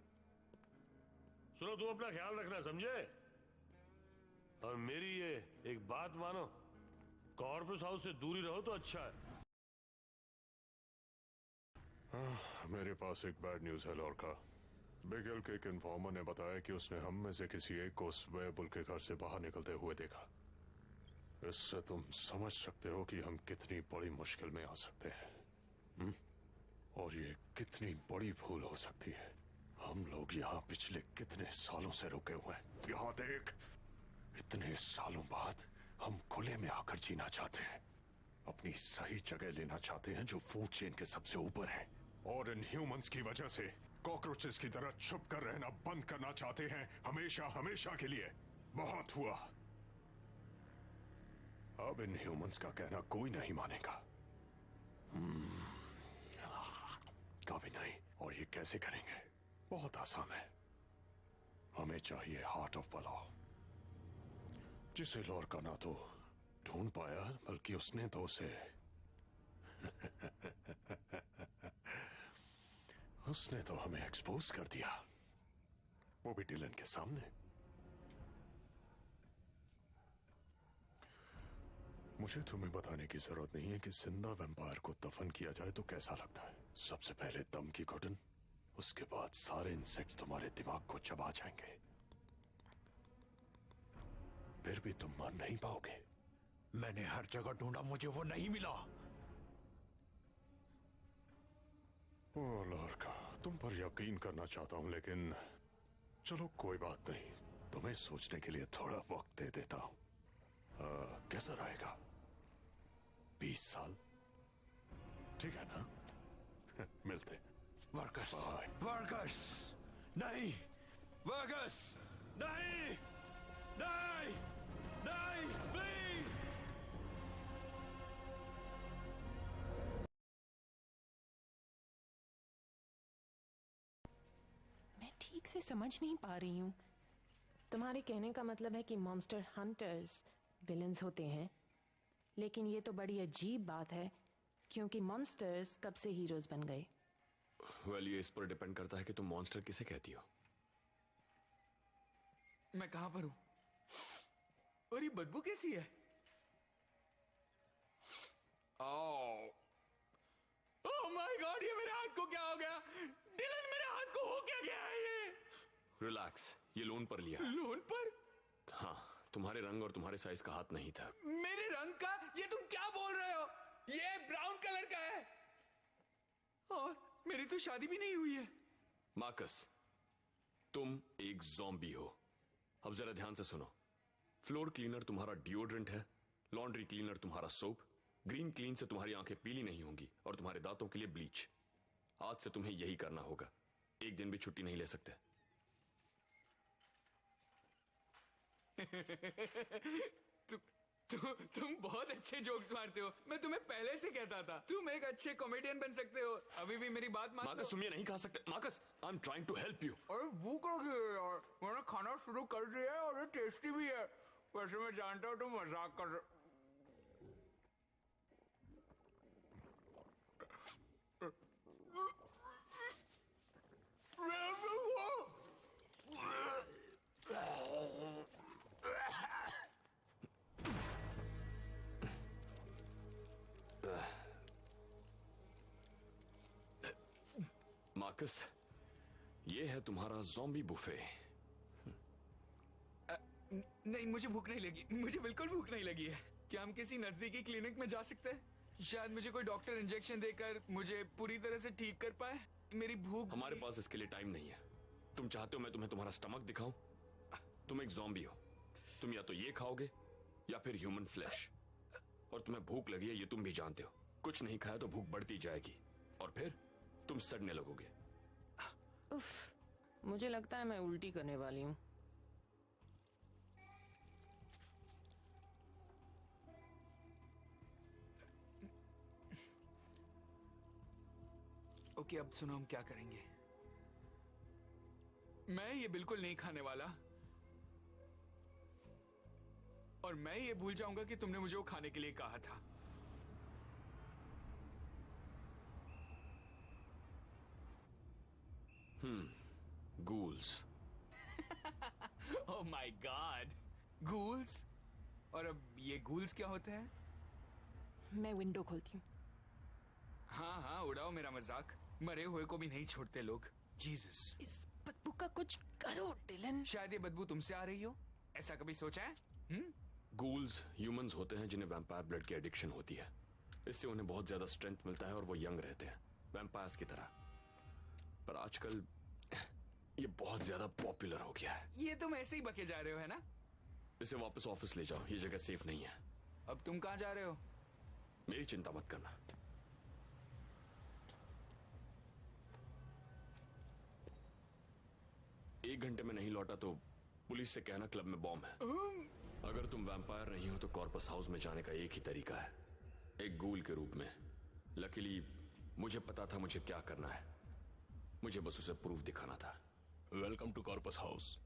सुनो, तुम अपना ख्याल रखना, समझे? और मेरी ये एक बात मानो, कॉर्पस हाउस से दूरी रहो तो अच्छा है। मेरे पास एक बैड न्यूज है लॉर्का। बिगल के एक इन्फॉर्मर ने बताया कि उसने हम में से किसी एक को उस वेयरवुल के घर से बाहर निकलते हुए देखा। इससे तुम समझ सकते हो कि हम कितनी बड़ी मुश्किल में आ सकते हैं। और ये कितनी बड़ी भूल हो सकती है। हम लोग यहाँ पिछले कितने सालों से रुके हुए हैं। यहाँ देख, इतने सालों बाद हम खुले में आकर जीना चाहते हैं, अपनी सही जगह लेना चाहते हैं जो फूड चेन के सबसे ऊपर है, और इन ह्यूमंस की वजह से कॉकरोचेस की तरह छुप कर रहना बंद करना चाहते हैं, हमेशा हमेशा के लिए। बहुत हुआ, अब इन ह्यूमंस का कहना कोई नहीं मानेगा। कभी नहीं। और ये कैसे करेंगे? बहुत आसान है। हमें चाहिए हार्ट ऑफ पलाव, जिसे लॉर्का ना तो ढूंढ पाया, बल्कि उसने तो उसे उसने तो हमें एक्सपोज कर दिया, वो भी डिलन के सामने। मुझे तुम्हें बताने की जरूरत नहीं है कि जिंदा वैम्पायर को दफन किया जाए तो कैसा लगता है। सबसे पहले दम की घुटन, उसके बाद सारे इंसेक्ट्स तुम्हारे दिमाग को चबा जाएंगे, फिर भी तुम मर नहीं पाओगे। मैंने हर जगह ढूंढा, मुझे वो नहीं मिला। ओ लॉर्का, तुम पर यकीन करना चाहता हूं, लेकिन चलो कोई बात नहीं, तुम्हें सोचने के लिए थोड़ा वक्त दे देता हूं। कैसा रहेगा? 20 साल? ठीक है ना? मिलते। वर्कस, बाय। वर्कस, नहीं, वर्कस, नहीं, नहीं, नहीं, प्लीज। मैं ठीक से समझ नहीं पा रही हूँ। तुम्हारे कहने का मतलब है कि मॉन्स्टर हंटर्स विलेंस होते हैं, लेकिन ये तो बड़ी अजीब बात है, क्योंकि मॉन्स्टर्स कब से हीरोज बन गए? वेल, ये इस पर डिपेंड करता है कि तुम मॉन्स्टर किसे कहती हो। मैं कहां पर हूं? और ये बदबू कैसी है? ओह माय गॉड, ये मेरे हाथ को क्या हो गया? डिलन, मेरे हाथ को हो क्या गया है ये? रिलैक्स, ये लोन पर लिया। लोन पर? हाँ, तुम्हारे रंग और तुम्हारे साइज का हाथ नहीं था। मेरे रंग का? ये तुम क्या बोल रहे हो? ये ब्राउन कलर का है, और मेरी तो शादी भी नहीं हुई है। मार्कस, तुम एक ज़ॉम्बी हो। अब जरा ध्यान से सुनो। फ्लोर क्लीनर तुम्हारा डिओड्रेंट है, लॉन्ड्री क्लीनर तुम्हारा सोप, ग्रीन क्लीन से तुम्हारी आंखें पीली नहीं होंगी, और तुम्हारे दांतों के लिए ब्लीच। आज से तुम्हें यही करना होगा, एक दिन भी छुट्टी नहीं ले सकते। तुम बहुत अच्छे जोक्स मारते हो। मैं तुम्हें पहले से कहता था, तुम एक अच्छे कॉमेडियन बन सकते हो। अभी भी मेरी बात मान लो। मार्कस, तुम ये नहीं कह सकते। Marcus, I am trying to help you. अरे भूख लगी है यार, मैंने खाना शुरू कर दिया है, और ये टेस्टी भी है। वैसे मैं जानता हूँ तुम मजाक कर रहे। मार्कस, ये है तुम्हारा ज़ॉम्बी बुफे। नहीं, मुझे भूख नहीं लगी, मुझे बिल्कुल भूख नहीं लगी है। क्या हम किसी नजदीकी क्लिनिक में जा सकते हैं? शायद मुझे कोई डॉक्टर इंजेक्शन देकर मुझे पूरी तरह से ठीक कर पाए। मेरी भूख। हमारे पास इसके लिए टाइम नहीं है। तुम चाहते हो मैं तुम्हें तुम्हारा स्टमक दिखाऊं? तुम एक ज़ॉम्बी हो। तुम या तो ये खाओगे या फिर ह्यूमन फ्लैश। और तुम्हें भूख लगी है ये तुम भी जानते हो। कुछ नहीं खाया तो भूख बढ़ती जाएगी और फिर तुम सड़ने लगोगे। उफ, मुझे लगता है मैं उल्टी करने वाली हूँ। ओके, अब सुनो हम क्या करेंगे। मैं ये बिल्कुल नहीं खाने वाला और मैं ये भूल जाऊंगा कि तुमने मुझे वो खाने के लिए कहा था। Girls. Oh my God, girls. और अब ये गूल्स क्या होते हैं? मैं विंडो खोलती हूँ। हाँ हाँ, उड़ाओ मेरा मजाक। मरे हुए को भी नहीं छोड़ते लोग। जीसस। इस बदबू का कुछ करो डिलन। शायद ये बदबू तुमसे आ रही हो। ऐसा कभी सोचा है? गूल्स ह्यूमंस होते हैं जिन्हें वैम्पायर ब्लड की एडिक्शन होती है। इससे उन्हें बहुत ज्यादा स्ट्रेंथ मिलता है और वो यंग रहते हैं, वैम्पायर्स की तरह। पर आजकल ये बहुत ज्यादा पॉपुलर हो गया है। ये तुम ऐसे ही बके जा रहे हो, है ना? इसे वापस ऑफिस ले जाओ, ये जगह सेफ नहीं है। अब तुम कहाँ जा रहे हो? मेरी चिंता मत करना। एक घंटे में नहीं लौटा तो पुलिस से कहना क्लब में बॉम्ब है। अगर तुम वैम्पायर नहीं हो तो कॉर्पस हाउस में जाने का एक ही तरीका है, एक गूल के रूप में। लकीली मुझे पता था मुझे क्या करना है। मुझे बस उसे प्रूफ दिखाना था। Welcome to Corpus House.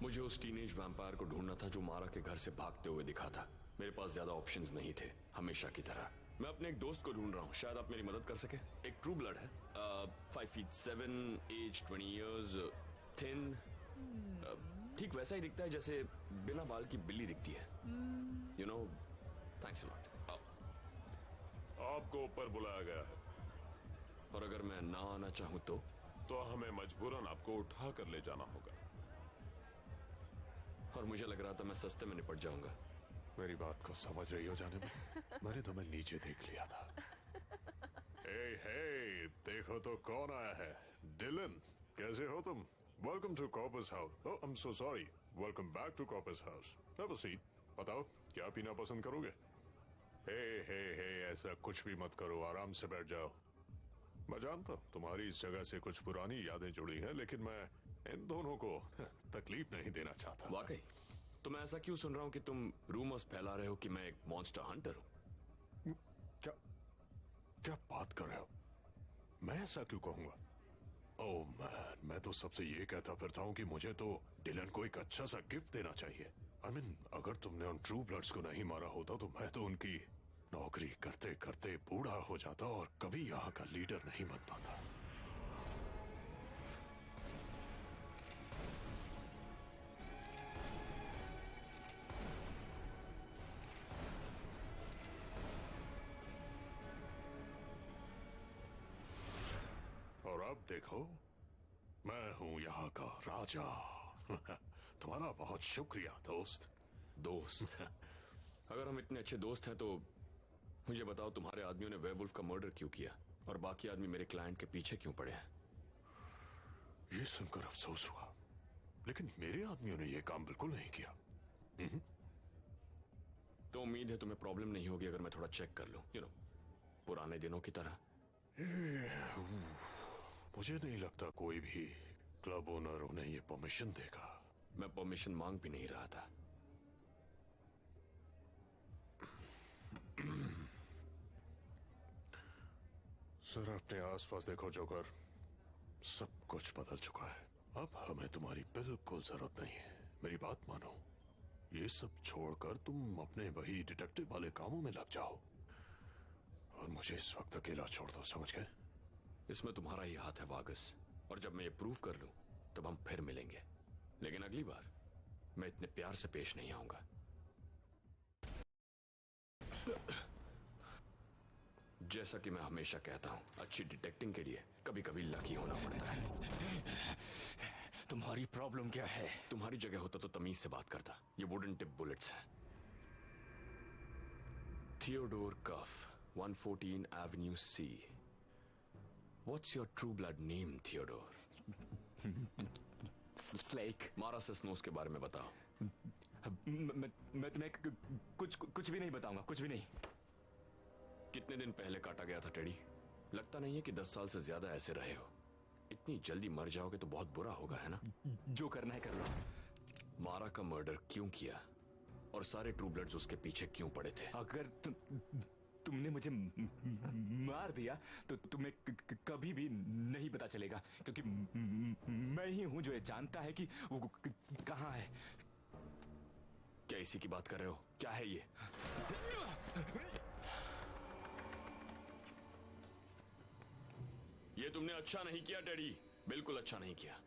मुझे उस टीनेज वैम्पायर को ढूंढना था जो मारा के घर से भागते हुए दिखा था। मेरे पास ज्यादा ऑप्शंस नहीं थे, हमेशा की तरह। मैं अपने एक दोस्त को ढूंढ रहा हूँ, शायद आप मेरी मदद कर सके। एक ट्रू ब्लड है, 5 feet 7, एज 20 years, थिन, ठीक वैसा ही दिखता है जैसे बिना बाल की बिल्ली दिखती है। You know, thanks a lot. आपको ऊपर बुलाया गया है। और अगर मैं ना आना चाहूं तो हमें मजबूरन आपको उठा कर ले जाना होगा। और मुझे लग रहा था मैं सस्ते में निपट जाऊंगा। मेरी बात को समझ रही हो जाने में? मैंने तुम्हें नीचे देख लिया था। हे, देखो तो कौन आया है। डिलन, कैसे हो तुम? Welcome to Corpus House. Oh, I am so sorry. Welcome back to Corpus House. Have a seat. बताओ क्या पीना पसंद करोगे? हे, ऐसा कुछ भी मत करो, आराम से बैठ जाओ। मैं जानता हूं तुम्हारी इस जगह से कुछ पुरानी यादें जुड़ी हैं, लेकिन मैं इन दोनों को तकलीफ नहीं देना चाहता। वाकई? तो मैं ऐसा क्यों सुन रहा हूं कि तुम रूमर्स फैला रहे हो कि मैं एक मॉन्स्टर हंटर हूं? क्या बात कर रहे हो? मैं ऐसा क्यों कहूंगा? ओह मैन, मैं तो सबसे ये कहता फिरता हूं कि मुझे तो डिलन को एक अच्छा सा गिफ्ट देना चाहिए। आई मीन, अगर तुमने उन ट्रू ब्लड्स को नहीं मारा होता तो मैं तो उनकी नौकरी करते करते बूढ़ा हो जाता और कभी यहां का लीडर नहीं बन पाता। और अब देखो, मैं हूं यहाँ का राजा। तुम्हारा बहुत शुक्रिया दोस्त। अगर हम इतने अच्छे दोस्त हैं तो मुझे बताओ, तुम्हारे आदमियों ने वेयरवुल्फ का मर्डर क्यों किया और बाकी आदमी मेरे क्लाइंट के पीछे क्यों पड़े हैं? ये सुनकर अफसोस हुआ, लेकिन मेरे आदमियों ने यह काम बिल्कुल नहीं किया। तो उम्मीद है तुम्हें प्रॉब्लम नहीं होगी अगर मैं थोड़ा चेक कर लूं, यू नो, पुराने दिनों की तरह। मुझे नहीं लगता कोई भी क्लब ओनर उन्हें ये परमिशन देगा। मैं परमिशन मांग भी नहीं रहा था। सर, अपने आसपास देखो जोकर, सब कुछ बदल चुका है। अब हमें तुम्हारी बिल्कुल जरूरत नहीं है। मेरी बात मानो, ये सब छोड़कर तुम अपने वही डिटेक्टिव वाले कामों में लग जाओ और मुझे इस वक्त अकेला छोड़ दो, समझ गए? इसमें तुम्हारा ही हाथ है वागस, और जब मैं ये प्रूव कर लूं तब हम फिर मिलेंगे। लेकिन अगली बार मैं इतने प्यार से पेश नहीं आऊंगा। जैसा कि मैं हमेशा कहता हूं, अच्छी डिटेक्टिंग के लिए कभी कभी लकी होना पड़ता है। तुम्हारी प्रॉब्लम क्या है? तुम्हारी जगह होता तो तमीज से बात करता। ये वुडन टिप बुलेट्स हैं। Theodore Cuff, 114 avenue C. What's your true blood name, Theodore? स्लेक। मारा सेस्नोस के बारे में बताओ। मैं तुम्हें कुछ भी नहीं बताऊंगा, कुछ भी नहीं। कितने दिन पहले काटा गया था टेडी? लगता नहीं है कि 10 साल से ज्यादा ऐसे रहे हो। इतनी जल्दी मर जाओगे तो बहुत बुरा होगा, है ना? जो करना है कर लो। मारा का मर्डर क्यों किया और सारे ट्रू ब्लड्स उसके पीछे क्यों पड़े थे? अगर तुमने मुझे मार दिया तो तुम्हें कभी भी नहीं पता चलेगा, क्योंकि मैं ही हूं जो ये जानता है कि वो कहां है। क्या इसी की बात कर रहे हो? क्या है ये? ये तुमने अच्छा नहीं किया टेडी, बिल्कुल अच्छा नहीं किया।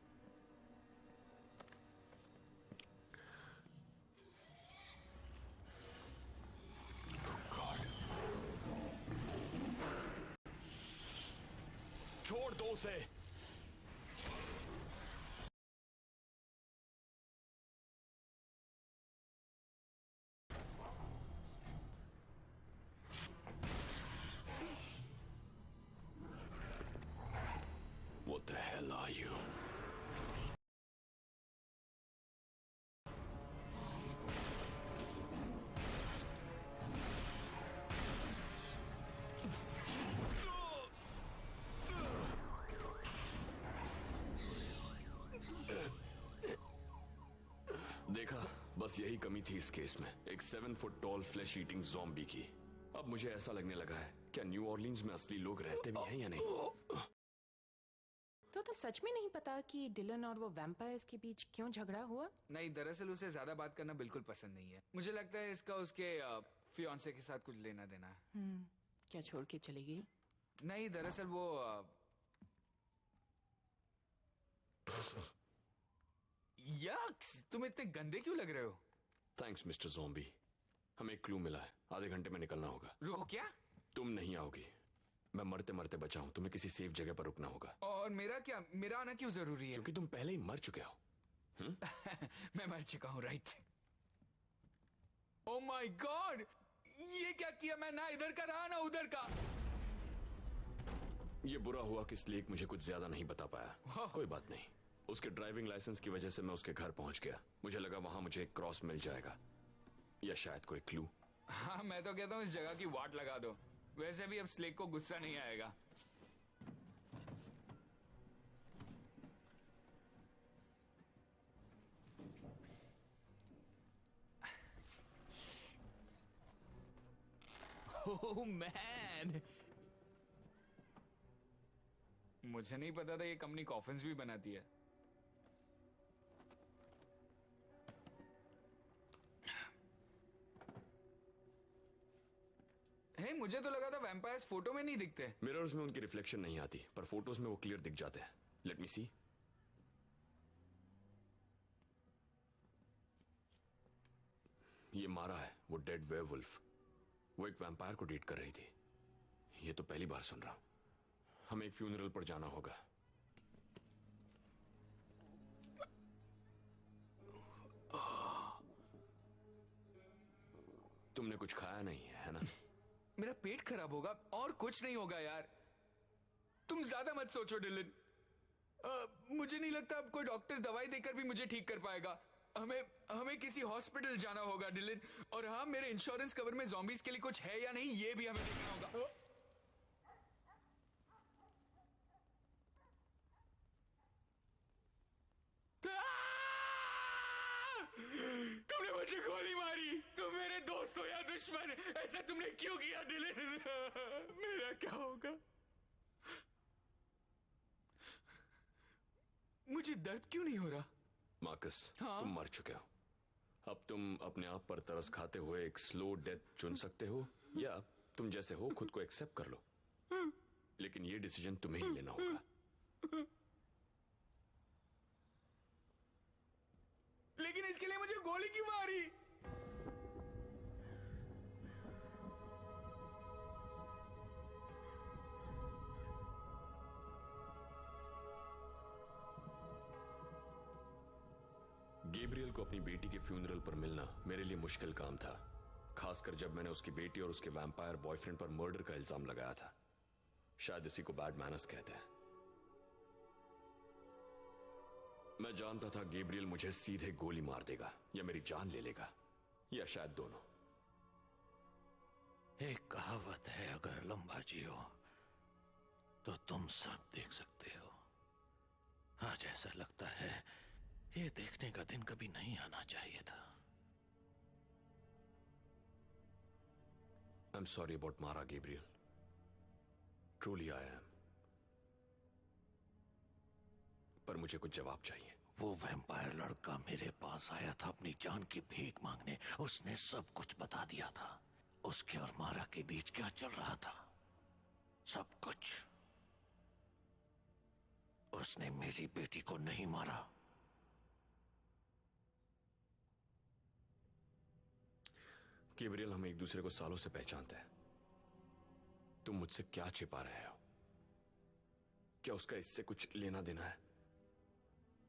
छोड़ दो उसे। What the hell are you? देखा, बस यही कमी थी इस केस में, एक 7 foot tall flesh eating zombie की। अब मुझे ऐसा लगने लगा है, क्या न्यू ऑर्लिन्स में असली लोग रहते भी हैं या नहीं? तो सच में नहीं पता कि डिलन और वो वैम्पायर्स के बीच क्यों झगड़ा हुआ? नहीं, दरअसल उसे ज्यादा बात करना बिल्कुल पसंद नहीं है। मुझे लगता है इसका उसके फियांसे के साथ कुछ लेना देना है। क्या छोड़ के चली गई? नहीं, दरअसल वो यक्स, तुम इतने गंदे क्यों लग रहे हो? थैंक्स मिस्टर ज़ॉम्बी, हमें एक क्लू मिला है। आधे घंटे में निकलना होगा। रुको, क्या? तुम नहीं आओगी, मैं मरते मरते बचा हूं। तुम्हें किसी सेफ जगह पर रुकना होगा। और मेरा क्या? मेरा आना क्यों जरूरी है? क्योंकि तुम पहले ही मर चुके हो। मैं मर चुका हूं, राइट? ओह माय गॉड, ये क्या किया? मैं ना इधर का रहा ना उधर का। ये बुरा हुआ कि स्लेक मुझे कुछ ज्यादा नहीं बता पाया। कोई बात नहीं, उसके ड्राइविंग लाइसेंस की वजह से मैं उसके घर पहुंच गया। मुझे लगा वहां मुझे एक क्रॉस मिल जाएगा या शायद कोई क्लू। हाँ, मैं तो कहता हूँ इस जगह की वाट लगा दो। वैसे भी अब स्लेक को गुस्सा नहीं आएगा। ओह मैन, मुझे नहीं पता था ये कंपनी कॉफिन्स भी बनाती है। मुझे तो लगा था वैम्पायर्स फोटो में नहीं दिखते। मिरर्स में उनकी रिफ्लेक्शन नहीं आती, पर फोटोज में वो क्लियर दिख जाते हैं। लेट मी सी। ये मारा है, वो डेड वेयरवुल्फ। वो एक वैम्पायर को डेट कर रही थी। ये तो पहली बार सुन रहा हूं। हमें एक फ्यूनरल पर जाना होगा। तुमने कुछ खाया नहीं है ना? मेरा पेट खराब होगा और कुछ नहीं होगा यार। तुम ज्यादा मत सोचो डिलन। मुझे नहीं लगता अब कोई डॉक्टर दवाई देकर भी मुझे ठीक कर पाएगा। हमें किसी हॉस्पिटल जाना होगा डिलन। और हाँ, मेरे इंश्योरेंस कवर में ज़ॉम्बीज के लिए कुछ है या नहीं ये भी हमें देखना होगा। तुमने मुझे गोली मारी। तुम मेरे दोस्त हो या दुश्मन, ऐसा तुमने क्यों किया डिलन? मेरा क्या होगा? मुझे दर्द क्यों नहीं हो रहा? मार्कस, हाँ? तुम मर चुके हो। अब तुम अपने आप पर तरस खाते हुए एक स्लो डेथ चुन सकते हो, या तुम जैसे हो खुद को एक्सेप्ट कर लो। लेकिन ये डिसीजन तुम्हें ही लेना होगा। लेकिन इसके लिए मुझे गोली क्यों मारी? गैब्रियल को अपनी बेटी के फ्यूनरल पर मिलना मेरे लिए मुश्किल काम था, खासकर जब मैंने उसकी बेटी और उसके वैम्पायर बॉयफ्रेंड पर मर्डर का इल्जाम लगाया था। शायद इसी को बैड मैनर्स कहते हैं। मैं जानता था गैब्रियल मुझे सीधे गोली मार देगा या मेरी जान ले लेगा, या शायद दोनों। एक कहावत है, अगर लंबा जियो तो तुम सब देख सकते हो। आज ऐसा लगता है ये देखने का दिन कभी नहीं आना चाहिए था। आई एम सॉरी अबाउट मारा गैब्रियल, ट्रूली आई एम। पर मुझे कुछ जवाब चाहिए। वो वैम्पायर लड़का मेरे पास आया था अपनी जान की भीख मांगने। उसने सब कुछ बता दिया था। उसके और मारा के बीच क्या चल रहा था, सब कुछ। उसने मेरी बेटी को नहीं मारा। गैब्रियल, हम एक दूसरे को सालों से पहचानते हैं। तुम मुझसे क्या छिपा रहे हो? क्या उसका इससे कुछ लेना देना है?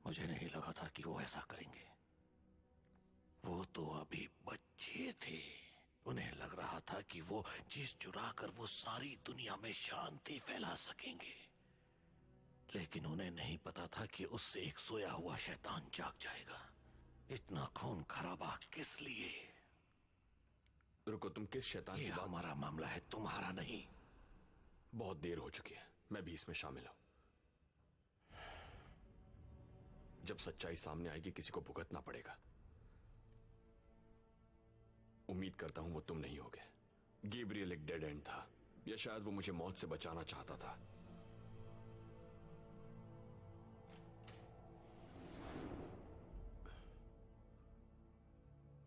मुझे नहीं लगा था कि वो ऐसा करेंगे। वो तो अभी बच्चे थे। उन्हें लग रहा था कि वो चीज चुरा कर वो सारी दुनिया में शांति फैला सकेंगे, लेकिन उन्हें नहीं पता था कि उससे एक सोया हुआ शैतान जाग जाएगा। इतना खून खराबा किस लिए? रुको, तुम किस शैतान की बात? हमारा मामला है, तुम्हारा नहीं। बहुत देर हो चुकी है, मैं भी इसमें शामिल हूं। जब सच्चाई सामने आएगी किसी को भुगतना पड़ेगा। उम्मीद करता हूं वो तुम नहीं होगे। गैब्रियल एक डेड एंड था, या शायद वो मुझे मौत से बचाना चाहता था।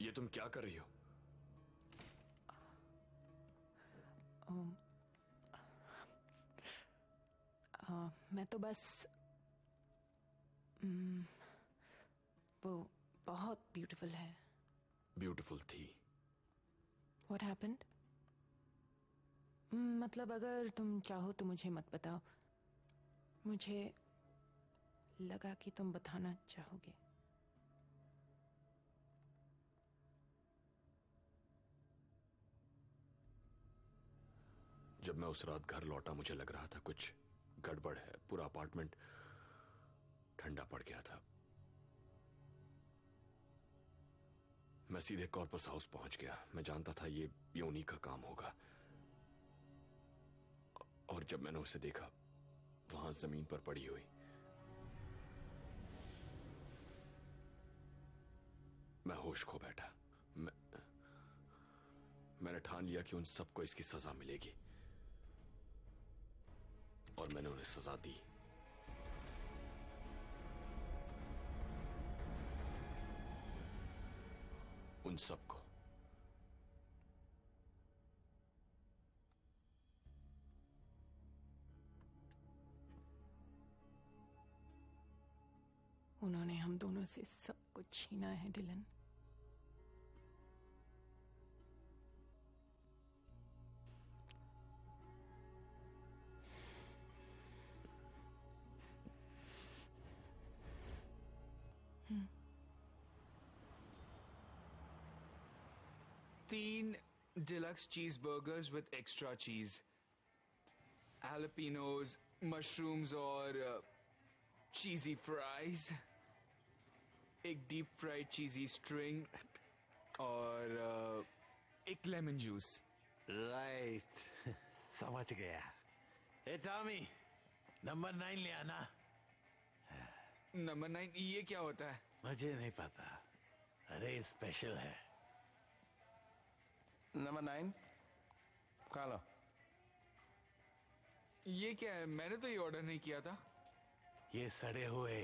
ये तुम क्या कर रही हो? मैं तो बस वो बहुत ब्यूटीफुल है। ब्यूटीफुल थी? What happened? मतलब अगर तुम चाहो तो मुझे मत बताओ। मुझे लगा कि तुम बताना चाहोगे। जब मैं उस रात घर लौटा मुझे लग रहा था कुछ गड़बड़ है। पूरा अपार्टमेंट ठंडा पड़ गया था। मैं सीधे कॉर्पस हाउस पहुंच गया। मैं जानता था ये उन्हीं का काम होगा। और जब मैंने उसे देखा वहां जमीन पर पड़ी हुई, मैं होश खो बैठा। मैंने ठान लिया कि उन सबको इसकी सजा मिलेगी, और मैंने उन्हें सजा दी। उन सबको। उन्होंने हम दोनों से सब कुछ छीना है डिलन। तीन डिलक्स चीज बर्गर्स विद एक्स्ट्रा चीज, हैलोपिनोज, मशरूम्स और चीजी फ्राइज, एक डीप फ्राइड चीजी स्ट्रिंग और एक लेमन जूस। राइट, समझ गया। ए टॉमी, नंबर 9 ले आना। नंबर 9 ये क्या होता है? मुझे नहीं पता। अरे स्पेशल है। नंबर 9 खा लो। ये क्या है? मैंने तो ये ऑर्डर नहीं किया था। ये सड़े हुए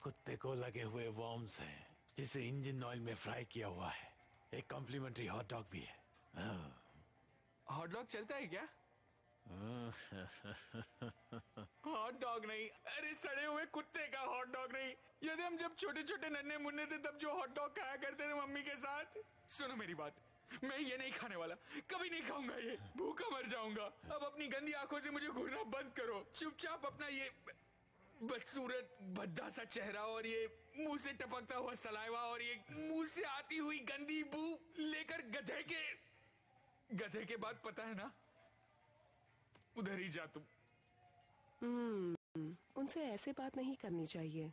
कुत्ते को लगे हुए वॉर्म्स हैं जिसे इंजन ऑयल में फ्राई किया हुआ है। एक कॉम्प्लीमेंट्री हॉट डॉग भी है। हॉट डॉग चलता है क्या? हॉट डॉग नहीं, अरे सड़े हुए कुत्ते का हॉट डॉग नहीं। यदि हम जब छोटे छोटे नन्हे मुन्ने थे तब जो हॉट डॉग खाया करते थे मम्मी के साथ। सुनो मेरी बात, मैं ये नहीं खाने वाला, कभी नहीं खाऊंगा ये, भूखा मर जाऊंगा। अब अपनी गंदी आंखों से मुझे घूरना बंद करो। चुपचाप अपना ये बदसूरत भद्दा सा चेहरा और ये मुंह से टपकता हुआ सलाइवा और ये मुंह से आती हुई गंदी बू लेकर गधे के बाद पता है ना, उधर ही जा तुम। उनसे ऐसे बात नहीं करनी चाहिए,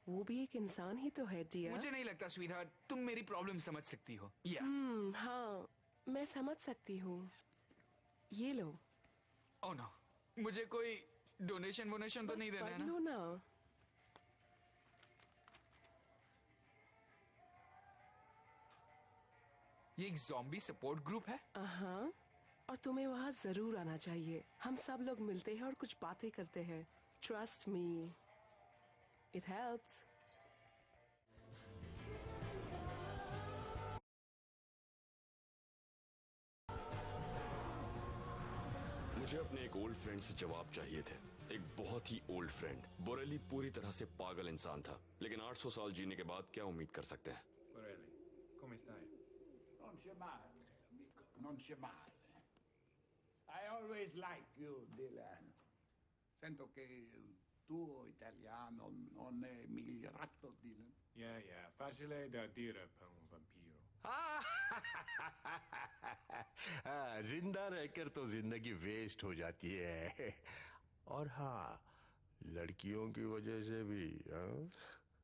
वो भी एक इंसान ही तो है डियर। मुझे नहीं लगता स्वीटहार्ट तुम मेरी प्रॉब्लम समझ सकती हो। या हाँ, मैं समझ सकती हूँ। ये लो। ओह नो, मुझे कोई डोनेशन वोनेशन तो नहीं देना है ना? लो ना। ये एक ज़ॉम्बी सपोर्ट ग्रुप है? हाँ, और तुम्हें वहाँ जरूर आना चाहिए। हम सब लोग मिलते हैं और कुछ बातें करते हैं। Trust me, it helps. मुझे अपने एक ओल्ड फ्रेंड से जवाब चाहिए थे। एक बहुत ही ओल्ड फ्रेंड। बोरेली पूरी तरह से पागल इंसान था, लेकिन 800 साल जीने के बाद क्या उम्मीद कर सकते हैं? Borelli, come stai? Non c'è male, amico, non c'è male. I always like you, Dylan. Sento che il tuo italiano non è migliorato, Dylan. Yeah, facile da dire per un vampiro. जिंदा रहकर तो जिंदगी वेस्ट हो जाती है, और हाँ, लड़कियों की वजह से भी।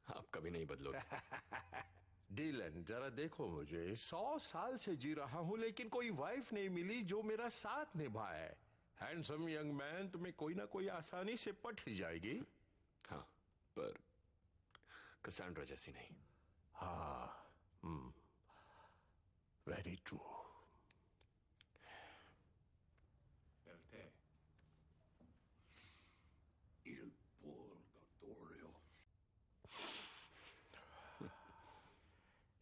आप कभी नहीं बदलोगे। डीलन, जरा देखो, मुझे 100 साल से जी रहा हूँ लेकिन कोई वाइफ नहीं मिली जो मेरा साथ निभाए। हैंडसम यंग मैन तुम्हें कोई ना कोई आसानी से पट ही जाएगी। हाँ, पर कसांड्रा जैसी नहीं। हाँ, very true. Per te. Il purgatorio.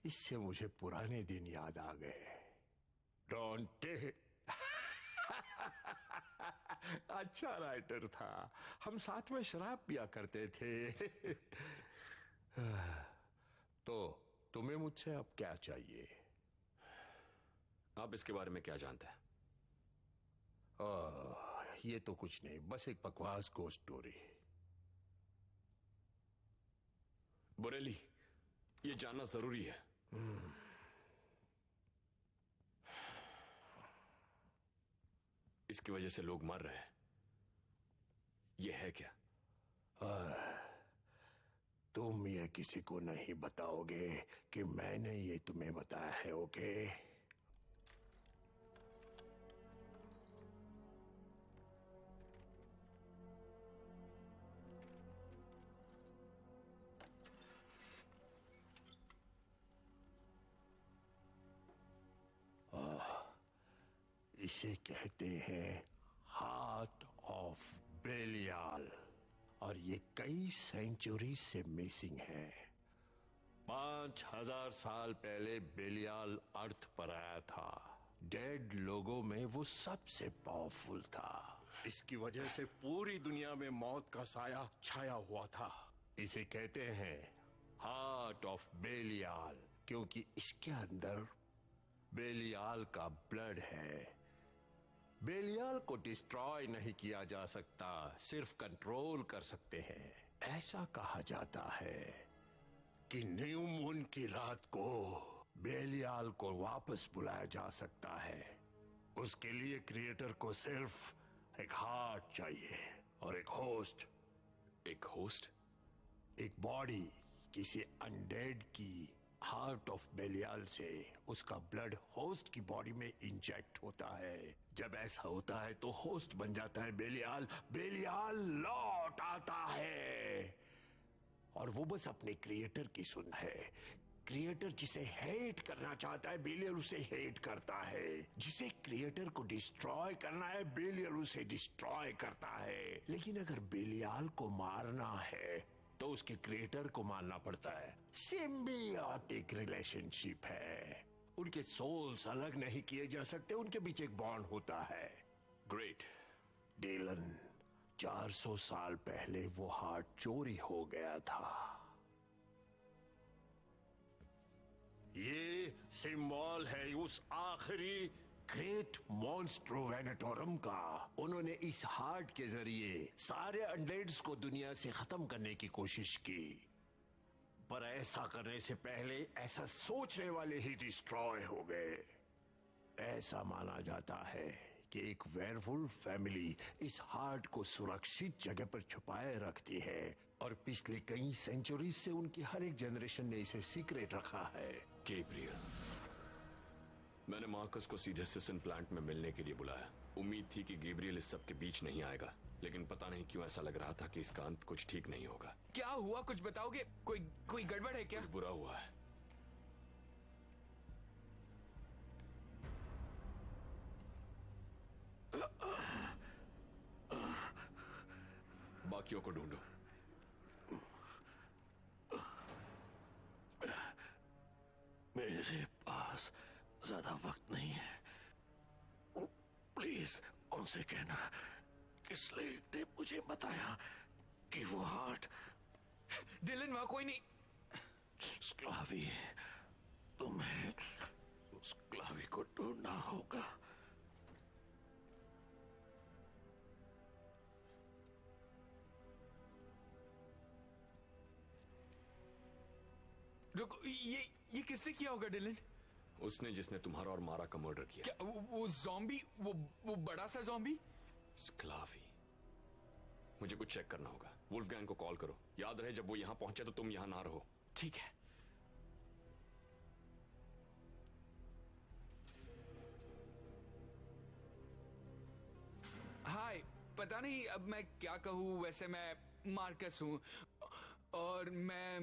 इससे मुझे पुराने दिन याद आ गए। डोंटे अच्छा राइटर था, हम साथ में शराब पिया करते थे। तो तुम्हें मुझसे अब क्या चाहिए? आप इसके बारे में क्या जानते हैं? ये तो कुछ नहीं, बस एक बकवास को स्टोरी। बोरेली, ये जानना जरूरी है। इसकी वजह से लोग मर रहे हैं। ये है क्या? तुम ये किसी को नहीं बताओगे कि मैंने ये तुम्हें बताया है, ओके? इसे कहते हैं हार्ट ऑफ बेलियाल, और ये कई सेंचुरी से मिसिंग है। 5000 साल पहले बेलियाल अर्थ पर आया था। डेड लोगों में वो सबसे पावरफुल था। इसकी वजह से पूरी दुनिया में मौत का साया छाया हुआ था। इसे कहते हैं हार्ट ऑफ बेलियाल, क्योंकि इसके अंदर बेलियाल का ब्लड है। बेलियाल को डिस्ट्रॉय नहीं किया जा सकता, सिर्फ कंट्रोल कर सकते हैं। ऐसा कहा जाता है कि न्यू मून की रात को बेलियाल को वापस बुलाया जा सकता है। उसके लिए क्रिएटर को सिर्फ एक हार्ट चाहिए और एक होस्ट। एक होस्ट? एक बॉडी किसी अनडेड की। हार्ट ऑफ बेलियाल से उसका ब्लड होस्ट की बॉडी में इंजेक्ट होता है। जब ऐसा होता है तो होस्ट बन जाता है बेलियाल। बेलियाल लौट आता है और वो बस अपने क्रिएटर की सुन है। क्रिएटर जिसे हेट करना चाहता है, बेलियाल उसे हेट करता है। जिसे क्रिएटर को डिस्ट्रॉय करना है, बेलियाल उसे डिस्ट्रॉय करता है। लेकिन अगर बेलियाल को मारना है तो उसके क्रिएटर को मानना पड़ता है। सिम्बियोटिक रिलेशनशिप है, उनके सोल्स अलग नहीं किए जा सकते, उनके बीच एक बॉन्ड होता है। ग्रेट। डीलन, 400 साल पहले वो हार्ट चोरी हो गया था। ये सिंबल है उस आखिरी ग्रेट मॉन्स्ट्रो वेनेटोरम का। उन्होंने इस हार्ट के जरिए सारे अनडेड्स को दुनिया से खत्म करने की कोशिश की, पर ऐसा करने से पहले ऐसा सोचने वाले ही डिस्ट्रॉय हो गए। ऐसा माना जाता है कि एक वेयरवुल्फ फैमिली इस हार्ट को सुरक्षित जगह पर छुपाए रखती है और पिछले कई सेंचुरी से उनकी हर एक जनरेशन ने इसे सीक्रेट रखा है। गैब्रियल, मैंने मार्कस को सीधे सिसन प्लांट में मिलने के लिए बुलाया। उम्मीद थी कि गैब्रियल इस सब के बीच नहीं आएगा, लेकिन पता नहीं क्यों ऐसा लग रहा था कि इसका अंत कुछ ठीक नहीं होगा। क्या हुआ, कुछ बताओगे? कोई गड़बड़ है क्या? कुछ बुरा हुआ है। बाकियों को ढूंढो। मेरे पास ज्यादा वक्त नहीं है। प्लीज उनसे कहना कि स्लेट ने मुझे बताया कि वो हार्ट। डिलन, वहां कोई नहीं। स्क्लावी, तुम्हें स्क्लावी को ढूंढना होगा। रुको, ये किसने किया होगा डिलन? उसने जिसने तुम्हारा और मारा का मर्डर किया। क्या वो ज़ॉम्बी, वो बड़ा सा ज़ॉम्बी? स्क्लावी, मुझे कुछ चेक करना होगा। वुल्फगैंग को कॉल करो। याद रहे जब वो यहां पहुंचे तो तुम यहां ना रहो। ठीक है। हाय, पता नहीं अब मैं क्या कहूं। वैसे मैं मार्कस हूं और मैं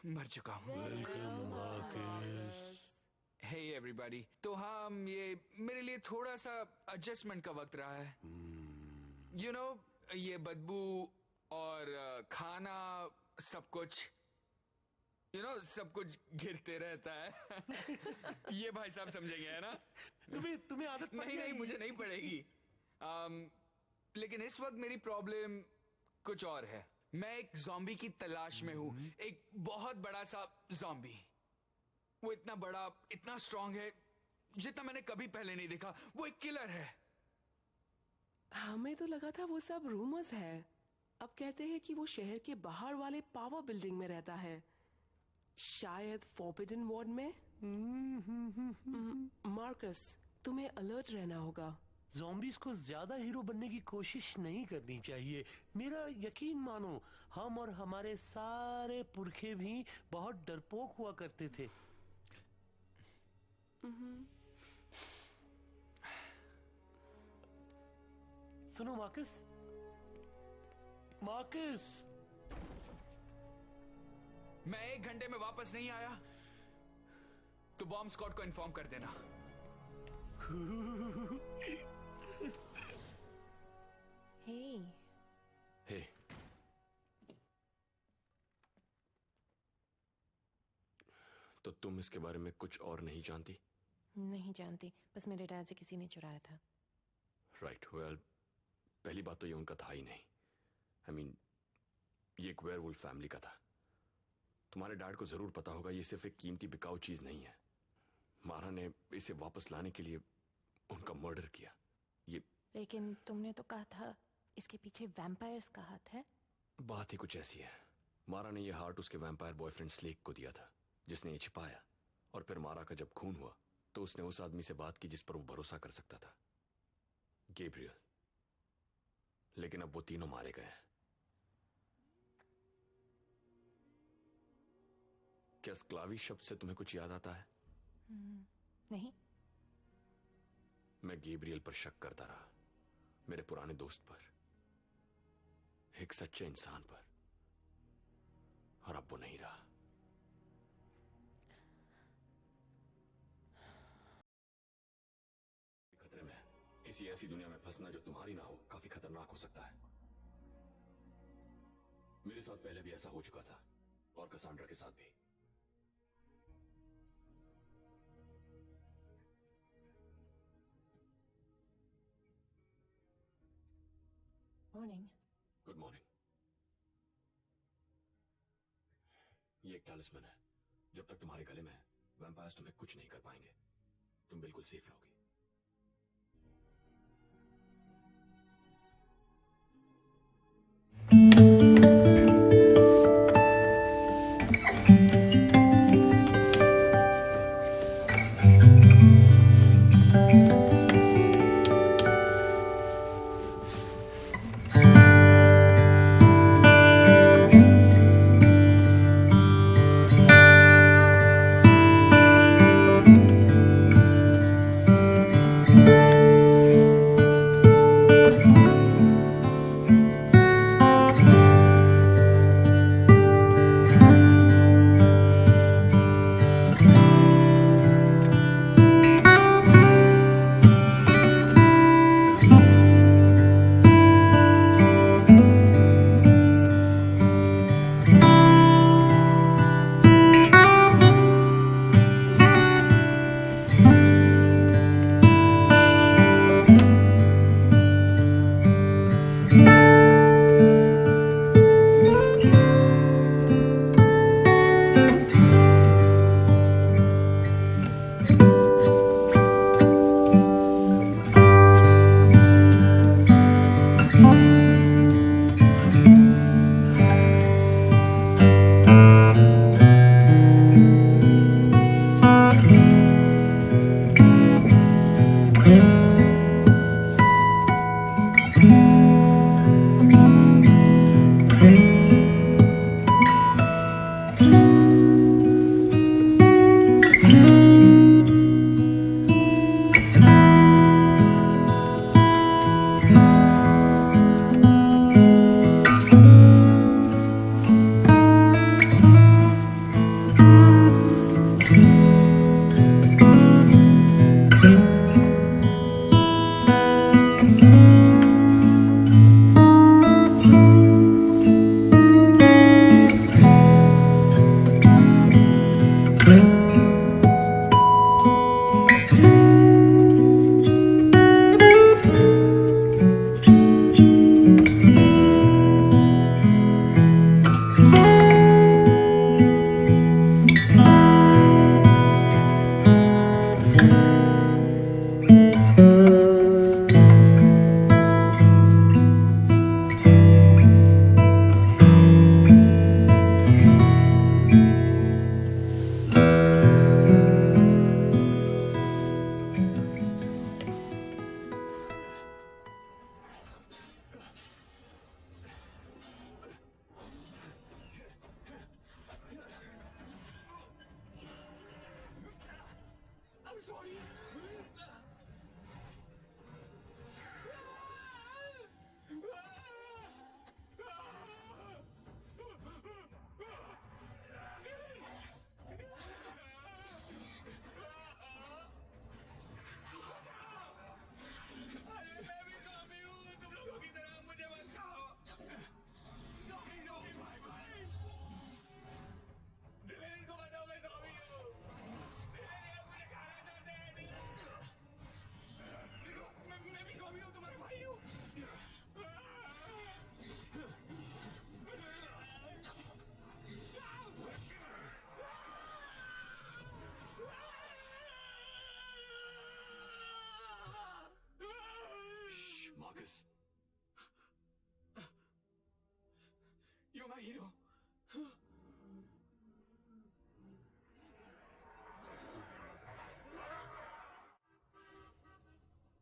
मर चुका हूं। Welcome Marcus. Hey everybody. तो हाँ, ये मेरे लिए थोड़ा सा एडजस्टमेंट का वक्त रहा है। यू नो, ये बदबू और खाना, सब कुछ सब कुछ गिरते रहता है। ये भाई साहब समझेंगे, है ना? तुम्हें आदत नहीं, मुझे नहीं पड़ेगी। लेकिन इस वक्त मेरी प्रॉब्लम कुछ और है। मैं एक ज़ॉम्बी की तलाश में हूँ, एक बहुत बड़ा सा ज़ॉम्बी। वो इतना बड़ा, इतना स्ट्रांग है जितना मैंने कभी पहले नहीं देखा। वो एक किलर है। हमें तो लगा था वो सब रूमर्स है। अब कहते हैं कि वो शहर के बाहर वाले पावर बिल्डिंग में रहता है, शायद फॉरबिडन वार्ड में। मार्कस, तुम्हें अलर्ट रहना होगा। ज़ॉम्बीज़ को ज्यादा हीरो बनने की कोशिश नहीं करनी चाहिए। मेरा यकीन मानो, हम और हमारे सारे पुरखे भी बहुत डरपोक हुआ करते थे। सुनो मार्कस, मैं 1 घंटे में वापस नहीं आया तो बॉम्ब स्क्वाड को इन्फॉर्म कर देना। हे, तो तुम इसके बारे में कुछ और नहीं जानती? नहीं जानती, बस मेरे डैड से किसी ने चुराया था। राइट। वेल, पहली बात तो ये उनका था ही नहीं। आई मीन, ये एक वेयरवुल्फ फैमिली का था। तुम्हारे डैड को जरूर पता होगा ये सिर्फ एक कीमती बिकाऊ चीज नहीं है। मारा ने इसे वापस लाने के लिए उनका मर्डर किया। ये लेकिन तुमने तो कहा था इसके पीछे वैम्पायर्स का हाथ है। बात ही कुछ ऐसी है। मारा ने यह हार्ट उसके वैम्पायर बॉयफ्रेंड स्लेक को दिया था, जिसने ये छिपाया। और फिर मारा का जब खून हुआ तो उसने उस आदमी से बात की जिस पर वो भरोसा कर सकता था, गैब्रियल। लेकिन अब वो तीनों मारे गए हैं। क्या स्क्लावी शब्द से तुम्हें कुछ याद आता है? नहीं। मैं गैब्रियल पर शक करता रहा, मेरे पुराने दोस्त पर, एक सच्चे इंसान पर, और अब वो नहीं रहा। खतरे में किसी ऐसी ऐसी दुनिया में फंसना जो तुम्हारी ना हो काफी खतरनाक हो सकता है। मेरे साथ पहले भी ऐसा हो चुका था और कसांड्रा के साथ भी। मॉर्निंग। Good morning. ये एक टैलिस्मैन है। जब तक तुम्हारे गले में है वैम्पायर्स तुम्हें कुछ नहीं कर पाएंगे। तुम बिल्कुल सेफ रहोगी। Marcus, You're my hero.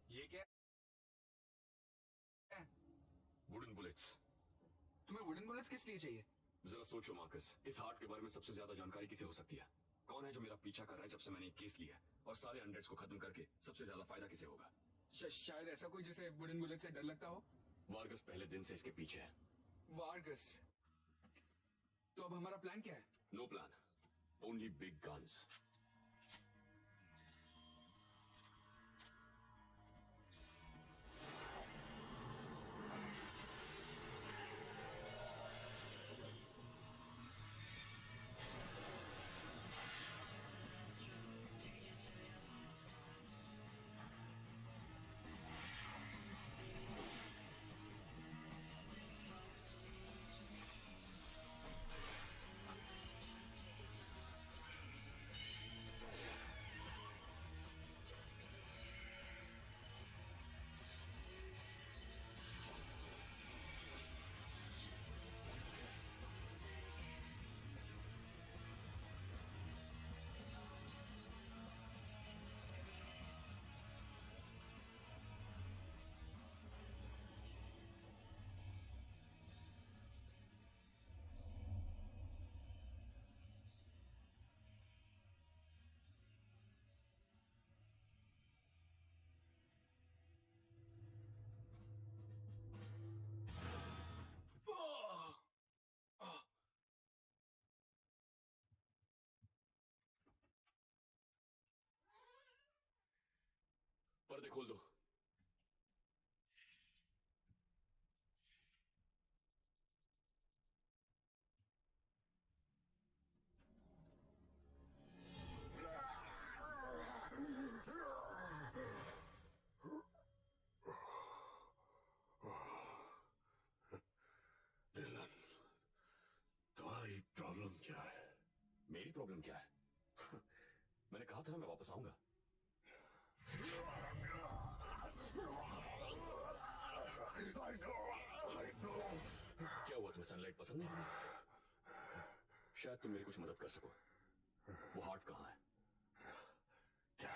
ये क्या है? Wooden bullets. तुम्हें वुडन बुलेट्स किस लिए चाहिए? जरा सोचो मार्कस, इस हार्ट के बारे में सबसे ज्यादा जानकारी किसे हो सकती है? कौन है जो मेरा पीछा कर रहा है जब से मैंने एक केस लिया है? और सारे अनडेड्स को खत्म करके सबसे ज्यादा फायदा किसे होगा? शायद ऐसा कोई जिसे वुडन बुलेट से डर लगता हो। वार्गस पहले दिन से इसके पीछे है। वार्गस, तो अब हमारा प्लान क्या है? No plan, only big guns. खोल दो। डिलन, तुम्हारी प्रॉब्लम क्या है? मेरी प्रॉब्लम क्या है? मैंने कहा था ना मैं वापस आऊंगा। क्या हुआ, तुम्हें सनलाइट पसंद नहीं? शायद तुम मेरी कुछ मदद कर सको। वो हार्ट कहाँ है? क्या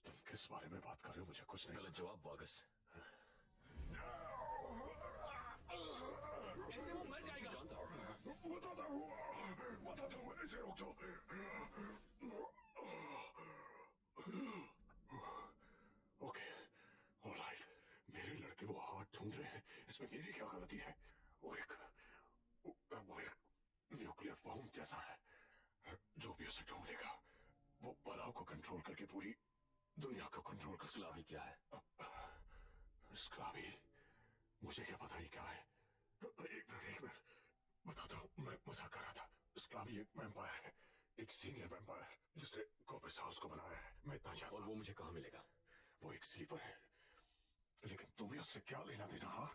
तुम किस बारे में बात कर रहे हो? मुझे कुछ नहीं। गलत जवाब वागस। ऐसे वो मर जाएगा। जानता हूं। बताता हूँ, इसे रोक दो। Okay, alright. मेरे लड़के वो हाथ ढूंढ रहे हैं, इसमें मेरी क्या गलती है? वो एक न्यूक्लियर बॉम्ब जैसा है। जो भी उसे ढूंढ लेगा वो बलाव को कंट्रोल करके पूरी दुनिया को कंट्रोल कर। स्क्लावी क्या है? स्क्लावी? मुझे क्या पता ही क्या है। एक मिनट बताता हूँ। मैं मजाक कर रहा था। स्क्लावी एक वैम्पायर है, एक सीनियर वैम्पायर जिसने कॉर्पस हाउस को बनाया है। मैं इतना जानता हूं। और वो मुझे कहाँ मिलेगा? वो एक स्लीपर है, लेकिन तुम्हें उससे क्या लेना देना? हाँ,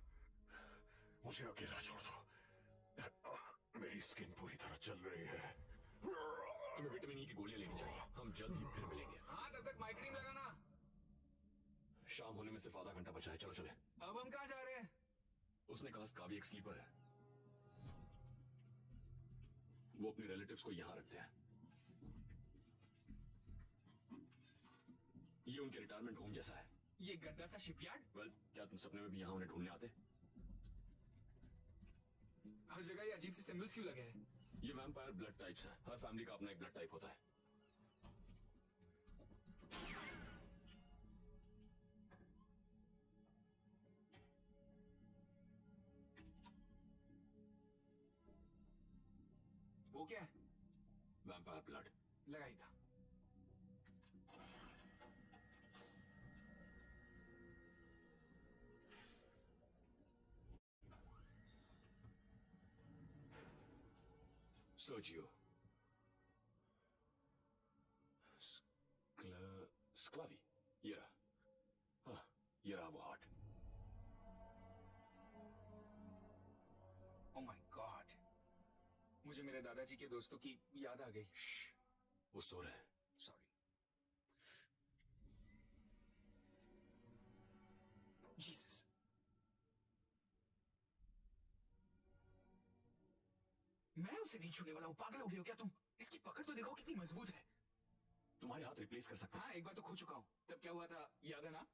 मुझे अकेला छोड़ दो। मेरी स्किन पूरी तरह चल रही है। तुम्हें विटामिन ई की गोलियां लेनी चाहिए। हम जल्द ही फिर मिलेंगे। हाँ, तब तक माइट क्रीम लगाना। शाम होने में सिर्फ आधा घंटा बचा है। चलो चले। अब हम कहाँ जा रहे हैं? उसने कहा स्कावी एक स्लीपर है। वो अपने रिलेटिव्स को यहां रखते हैं। ये उनके रिटायरमेंट होम जैसा है। ये गंदा सा शिपयार्ड। वेल, क्या तुम सपने में भी यहां उन्हें ढूंढने आते? हर जगह ये अजीब से सिंबल्स क्यों लगे हैं? ये वैम्पायर ब्लड टाइप्स है। हर फैमिली का अपना एक ब्लड टाइप होता है। वो क्या है? Vampire blood. लगाई था। सर्जियो। स्क्लावी। ये रहा। हाँ, ये रहा वो हार्ट। ओह माय गॉड, मुझे मेरे दादाजी के दोस्तों की याद आ गई। वो सो रहे हैं। सॉरी। जीसस। मैं उसे नहीं छूने वाला हूँ। पागल हो गए हो क्या तुम? इसकी पकड़ तो देखो कितनी मजबूत है। तुम्हारे हाथ रिप्लेस कर सकते हैं। हाँ, एक बार तो खो चुका हूँ। तब क्या हुआ था याद है ना?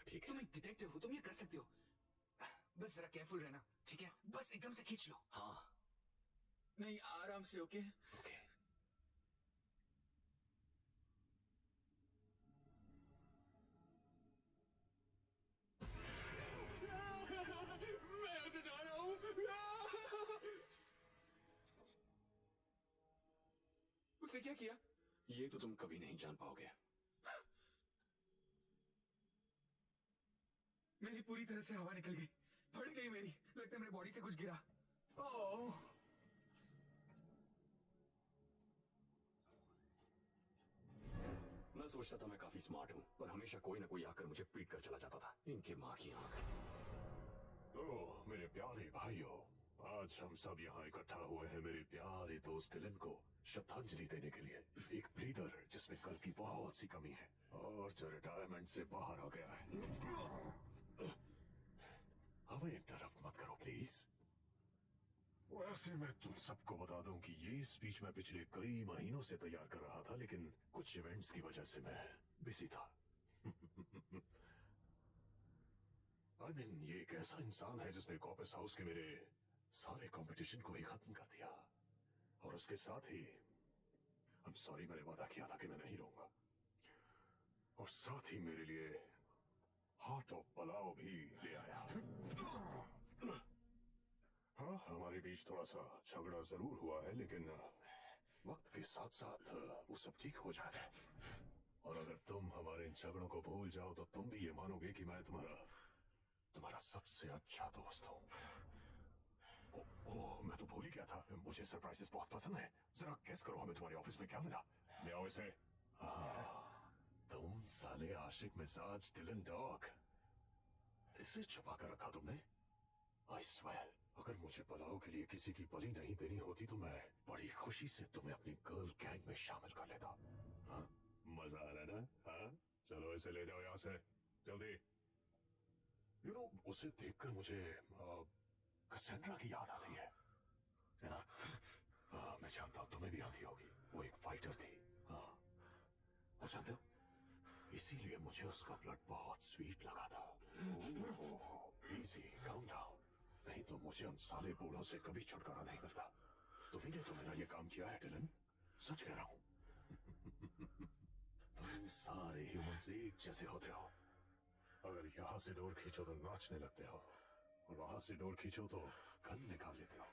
ठीक है। तुम एक डिटेक्टिव हो, तुम ये कर सकते हो। बस जरा केयरफुल रहना, ठीक है? बस एकदम से खींच लो। हाँ। नहीं, आराम से। Okay okay. मैं उसे जा रहा हूँ। उसे क्या किया? ये तो तुम कभी नहीं जान पाओगे। मेरी पूरी तरह से हवा निकल गई। फट गई मेरी। लगता है मेरी बॉडी से कुछ गिरा। ओह, मैं सोचता था मैं काफी स्मार्ट हूँ, पर हमेशा कोई ना कोई आकर मुझे पीट कर चला जाता था। इनके माँ की आंख। ओह मेरे प्यारे भाइयों, आज हम सब यहाँ इकट्ठा हुए हैं मेरे प्यारे दोस्त डिलन को श्रद्धांजलि देने के लिए। एक ब्रीदर जिसमें कल की बहुत सी कमी है और जो रिटायरमेंट से बाहर हो गया है। हमें इंटरप्ट मत करो प्लीज। वैसे मैं तुम सबको बता दूं कि ये स्पीच मैं पिछले कई महीनों से तैयार कर रहा था, लेकिन कुछ इवेंट्स की वजह से मैं बिजी था। I mean, ये एक ऐसा इंसान है जिसने कॉर्पस हाउस के मेरे सारे कंपटीशन को ही खत्म कर दिया, और उसके साथ ही I'm sorry, मैंने वादा किया था कि मैं नहीं रहूंगा, और साथ ही मेरे लिए हार्ट ऑफ पलाव भी ले आया। हाँ, हमारे बीच थोड़ा सा झगड़ा जरूर हुआ है, लेकिन वक्त के साथ साथ वो सब ठीक हो जाएगा। और अगर तुम हमारे इन झगड़ों को भूल जाओ तो तुम भी ये मानोगे कि मैं तुम्हारा सबसे अच्छा दोस्त हूँ। ओह, मैं तो भूल ही गया था। मुझे सरप्राइजेस बहुत पसंद है। जरा गेस करो हमें तुम्हारे ऑफिस में क्या मिला। ले आओ इसे। तुम साले आशिक मिजाज डिलन डॉग, इसे छुपा कर रखा तुमने। आई स्वेयर, अगर मुझे पलाव के लिए किसी की बलि नहीं देनी होती तो मैं बड़ी खुशी से तुम्हें अपनी गर्ल गैंग में शामिल कर लेता। हाँ, मजा आ रहा है ना? हाँ, चलो इसे ले जाओ यहाँ से जल्दी। उसे देखकर मुझे कसेंड्रा की याद आती है ना? मैं जानता हूँ तुम्हें भी आती होगी। वो एक फाइटर थी। हाँ, वो जानते हो, इसीलिए मुझे उसका ब्लड बहुत स्वीट लगा था। इजी, काम डाउन, नहीं तो मुझे उन साले बूढ़ों से कभी छुटकारा नहीं मिलता। तुम्ही ने तो मेरा ये काम किया है डिलन, सच कह रहा हूं। तुम सारे ह्यूमंस एक जैसे होते हो। अगर यहां से डोर खींचो तो नाचने लगते हो, और वहां से डोर खींचो तो गन निकाल लेते हो।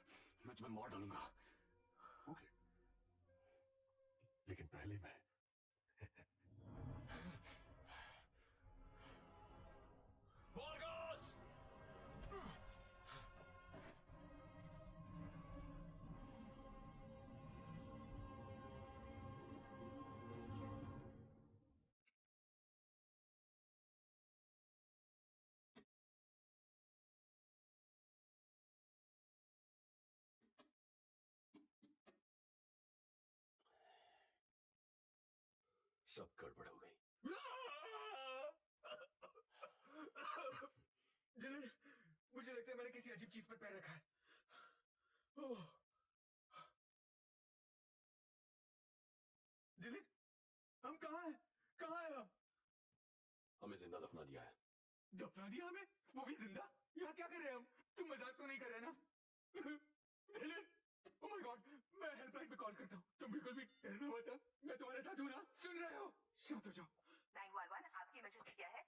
मैं तुम्हें मार डालूंगा। ओके, लेकिन पहले मैं Vargas! सब गड़बड़ हो गई। डिलन, मुझे लगता है मैंने किसी अजीब चीज पर पैर रखा है। ओह, डिलन, हम कहाँ हैं? कहाँ हैं हम? हमें जिंदा दफना दिया है। दफना दिया हमें? वो भी जिंदा? यहाँ क्या कर रहे हैं हम? तुम मजाक तो नहीं कर रहे ना? डिलन, ओह माय गॉड, मैं हेल्पलाइन पे कॉल करता हूँ। तुम बिल्कुल भी डरना मत। मैं तुम्हारे साथ हूँ ना? सुन रहे हो? शांत हो जाओ। 911, आपकी इमरजेंसी क्या है?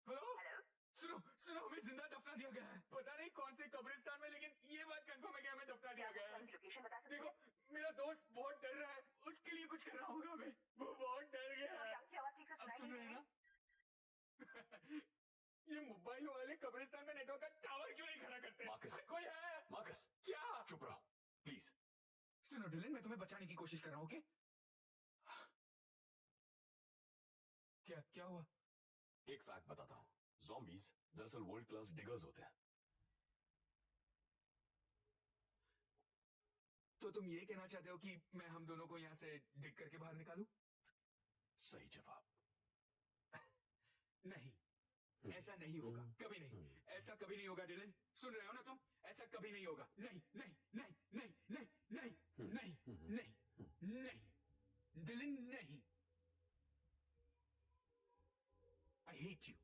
हेलो? हेलो? सुनो सुनो, हमें जिंदा दफना दिया गया है। पता नहीं कौन से कब्रिस्तान में, लेकिन ये बात कंफर्म है कि हमें दफना दिया गया है। लोकेशन बता सकते देखो, मेरा दोस्त बहुत डर रहा है, उसके लिए कुछ करना होगा हमें। वो बहुत डर गया है। आपकी आवाज ठीक से अब सुनाई सुन नहीं रहे दे हैं रही। ना? ये मोबाइल वाले कब्रिस्तान में नेटवर्क का टावर क्यों नहीं खड़ा करते? मार्कस, कोई है? मार्कस, क्या? चुप रहो प्लीज। सुनो डिलन, मैं तुम्हें बचाने की कोशिश कर रहा हूँ, ओके? क्या क्या हुआ? एक फैक्ट बताता हूँ, ज़ॉम्बीज दरअसल वर्ल्ड क्लास डिगर्स होते हैं। तो तुम ये कहना चाहते हो कि मैं हम दोनों को यहाँ से डिग करके बाहर निकालूं? सही जवाब। नहीं, ऐसा नहीं होगा, कभी नहीं। ऐसा कभी नहीं होगा डिलन, सुन रहे हो ना तुम? ऐसा कभी नहीं होगा। नहीं नहीं नहीं नहीं नहीं नहीं नहीं नहीं नहीं डिलन, नहीं। I hate you.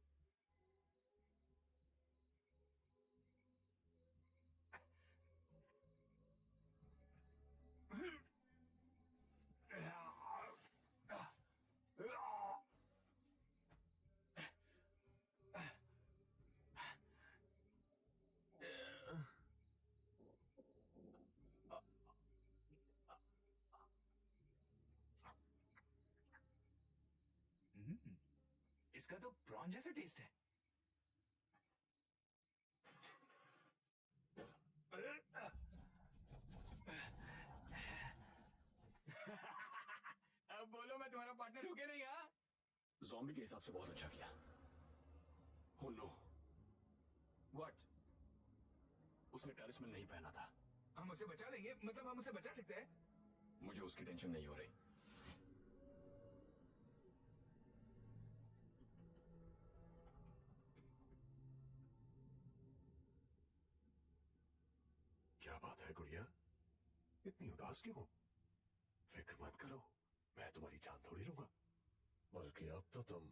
इसका तो प्रॉन जैसा टेस्ट है। अब बोलो, मैं तुम्हारा पार्टनर हूँ क्या नहीं? हाँ, ज़ॉम्बी के हिसाब से बहुत अच्छा किया। Oh no, what? उसने टेरिस में नहीं पहना था। हम उसे बचा लेंगे, मतलब हम उसे बचा सकते हैं। मुझे उसकी टेंशन नहीं हो रही। क्या बात है गुड़िया, इतनी उदास क्यों? फिक्र मत करो, मैं तुम्हारी जान थोड़ी लूंगा। बल्कि अब तो तुम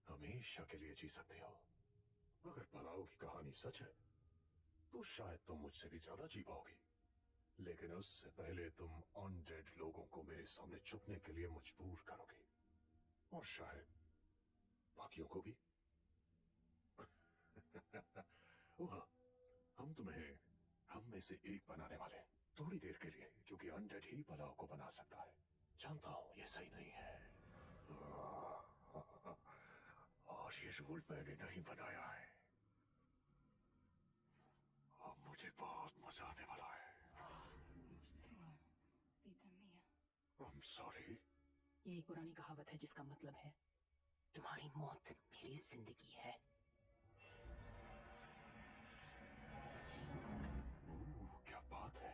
हमेशा के लिए जी सकते हो। अगर पलाव की कहानी सच है तो शायद तुम मुझसे भी ज्यादा जी पाओगी। लेकिन उससे पहले तुम अनडेड लोगों को मेरे सामने छुपने के लिए मजबूर करोगी, और शायद बाकियों को भी। वह हम में से एक बनाने वाले हैं, थोड़ी देर के लिए, क्योंकि अनडेड ही पलाव को बना सकता है। जानता हूं ये सही नहीं है। और ये रूल मैंने नहीं बनाया है। अब मुझे बहुत मजा आने वाला है। I'm sorry। ये एक पुरानी कहावत है जिसका मतलब है तुम्हारी मौत मेरी जिंदगी है। क्या बात है।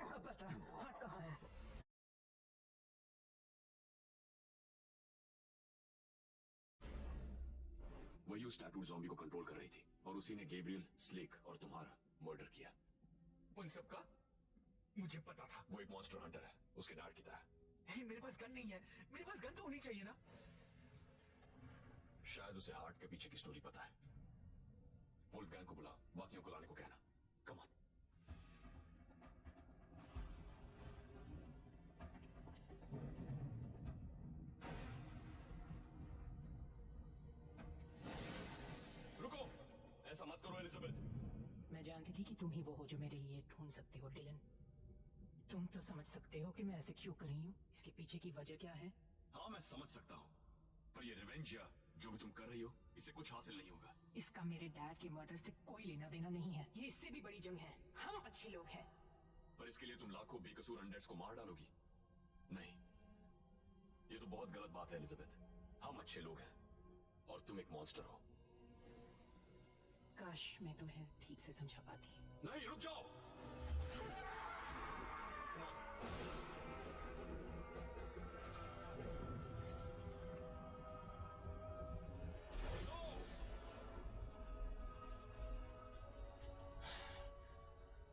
अब बता हाथ कहाँ है? वही उस टैटूड ज़ॉम्बी को कंट्रोल कर रही थी और उसी ने गैब्रियल, स्लेक और तुम्हारा मर्डर किया। उन सब का मुझे पता था। वो एक मॉन्स्टर हंटर है, उसके डैड की तरह। नहीं, मेरे पास गन नहीं है। मेरे पास गन तो होनी चाहिए ना। शायद उसे हार्ट के पीछे की स्टोरी पता है। वुल्फगैंग को बुला, बाकियों को लाने को कहना। Come on. रुको, ऐसा मत करो एलिजाबेथ। मैं जानती थी कि तुम ही वो हो जो मेरे लिए ढूंढ सकते हो डिलन। तुम तो समझ सकते हो कि मैं ऐसे क्यों कर रही हूँ, इसके पीछे की वजह क्या है। हाँ, मैं समझ सकता हूँ, पर ये रिवेंज या जो भी तुम कर रही हो, इससे कुछ हासिल नहीं होगा। इसका मेरे डैड के मर्डर से कोई लेना देना नहीं है। ये इससे भी बड़ी जंग है। हम अच्छे लोग हैं। पर इसके लिए तुम लाखों बेकसूर अनडेड्स को मार डालोगी? नहीं, ये तो बहुत गलत बात है एलिजाबेथ। हम अच्छे लोग हैं और तुम एक मॉन्स्टर हो। काश मैं तुम्हें ठीक से समझा पाती। नहीं, रुक जाओ।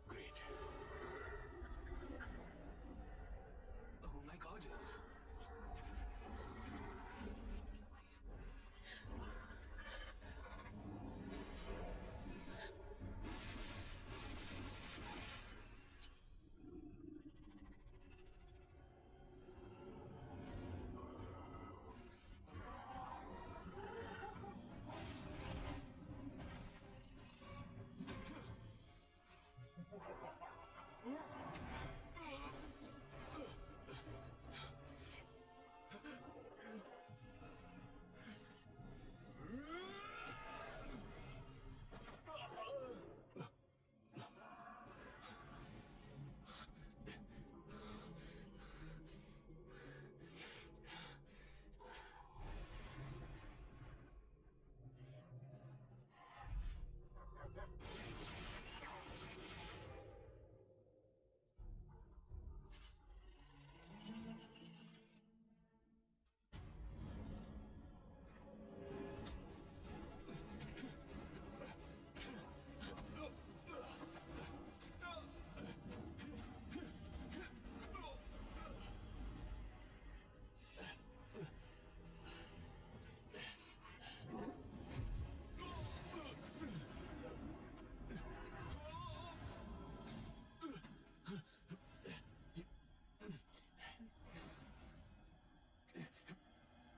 ग्रेट। Oh my God.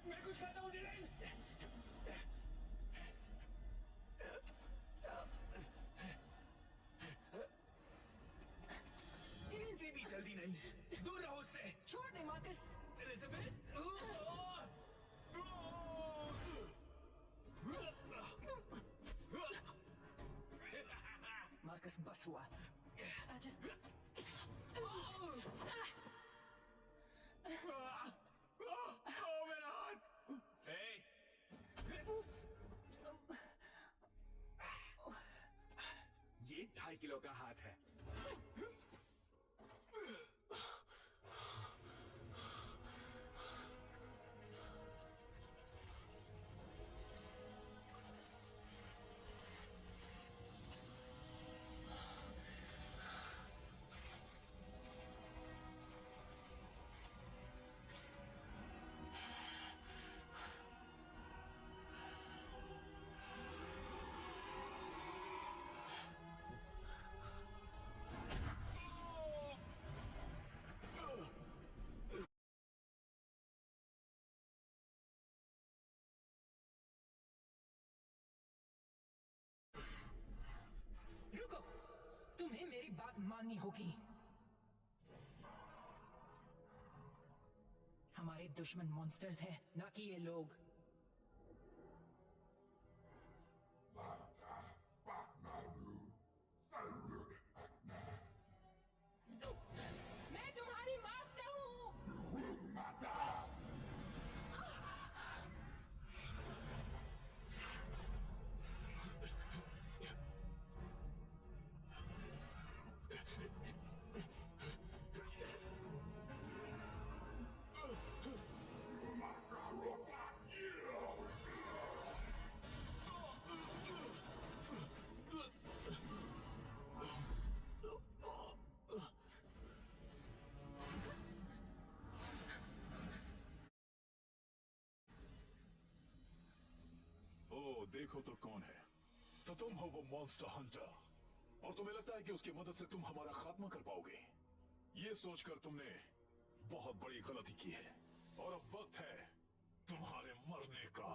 मैं कुछ कहता हूँ डिलन। डिलन से भी जल्दी नहीं, दूर रहो उससे। छोड़ दे मार्कस। एलिजाबेथ। मार्कस बस हुआ। आजा। मेरा हाथ। ये 2.5 किलो का हाथ है। माननी होगी। हमारे दुश्मन मॉन्स्टर्स हैं, ना कि ये लोग। मैं तुम्हारी मास्टर हूँ। ओ, देखो तो कौन है। तो तुम हो वो मॉन्स्टर हंटर, और तुम्हें लगता है कि उसकी मदद से तुम हमारा खात्मा कर पाओगे। ये सोचकर तुमने बहुत बड़ी गलती की है, और अब वक्त है तुम्हारे मरने का।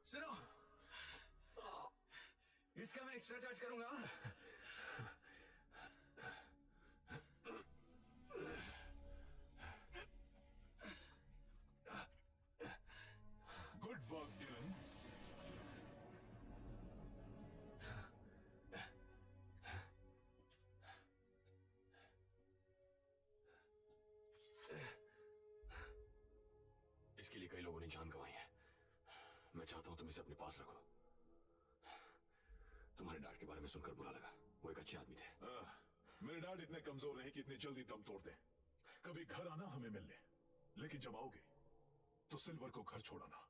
सुनो, इसका मैं एक्स्ट्रा चार्ज करूंगा। Good work Dylan. इसके लिए कई लोगों ने जान गंवाई है। मैं चाहता हूं तुम इसे अपने पास रखो। तुम्हारे डैड के बारे में सुनकर बुरा लगा। वो एक अच्छे आदमी थे। मेरे डैड इतने कमजोर नहीं कि इतनी जल्दी दम तोड़ दें। कभी घर आना हमें मिलने, लेकिन जब आओगे तो सिल्वर को घर छोड़ाना।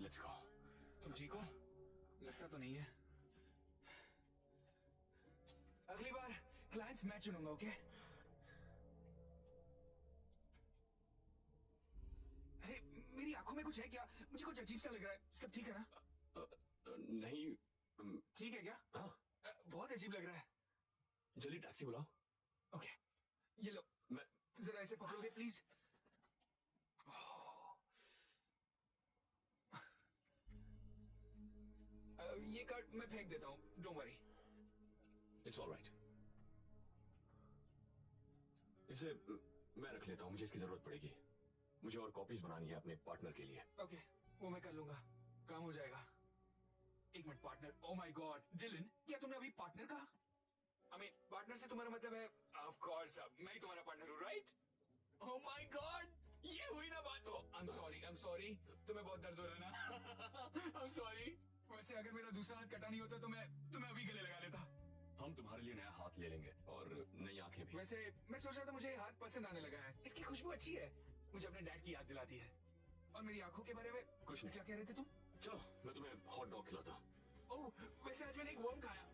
Let's go. तुम ठीक हो? लगता तो नहीं है। अगली बार क्लाइंट्स मैं चुनूंगा, ओके? अरे मेरी आंखों में कुछ है क्या? मुझे कुछ अजीब सा लग रहा है। सब ठीक है ना? नहीं। ठीक है क्या? हाँ। बहुत अजीब लग रहा है। जल्दी टैक्सी बुलाओ। ओके, ये लो। मैं जरा ऐसे पकड़ोगे प्लीज? ये कार्ड मैं फेंक देता हूँ, don't worry. It's all right. इसे मैं रख लेता हूँ, मुझे इसकी जरूरत पड़ेगी। मुझे और कॉपीज बनानी है अपने पार्टनर के लिए। ओके, वो मैं कर लूंगा, काम हो जाएगा। एक minute, partner? Oh my God, Dylan, क्या तुमने अभी पार्टनर कहा? पार्टनर से तुम्हारा मतलब है? ऑफ कोर्स, मैं ही तुम्हारा पार्टनर हूँ, राइट? ओह माय गॉड, ये हुई ना बात। आई एम सॉरी, तुम्हें बहुत दर्द हो रहा है ना? I am sorry. वैसे अगर मेरा दूसरा हाथ कटा नहीं होता तो मैं तुम्हें अभी गले लगा लेता। हम तुम्हारे लिए नया हाथ ले लेंगे और नई आंखें भी। वैसे मैं सोच रहा था मुझे ये हाथ पसंद आने लगा है। इसकी खुशबू अच्छी है, मुझे अपने डैड की याद दिलाती है। और मेरी आंखों के बारे में कुछ नहीं। क्या कह रहे थे तुम? चलो मैं तुम्हें हॉट डॉग खिलाता हूँ। ओह, वैसे आज मैंने एक वर्म खाया।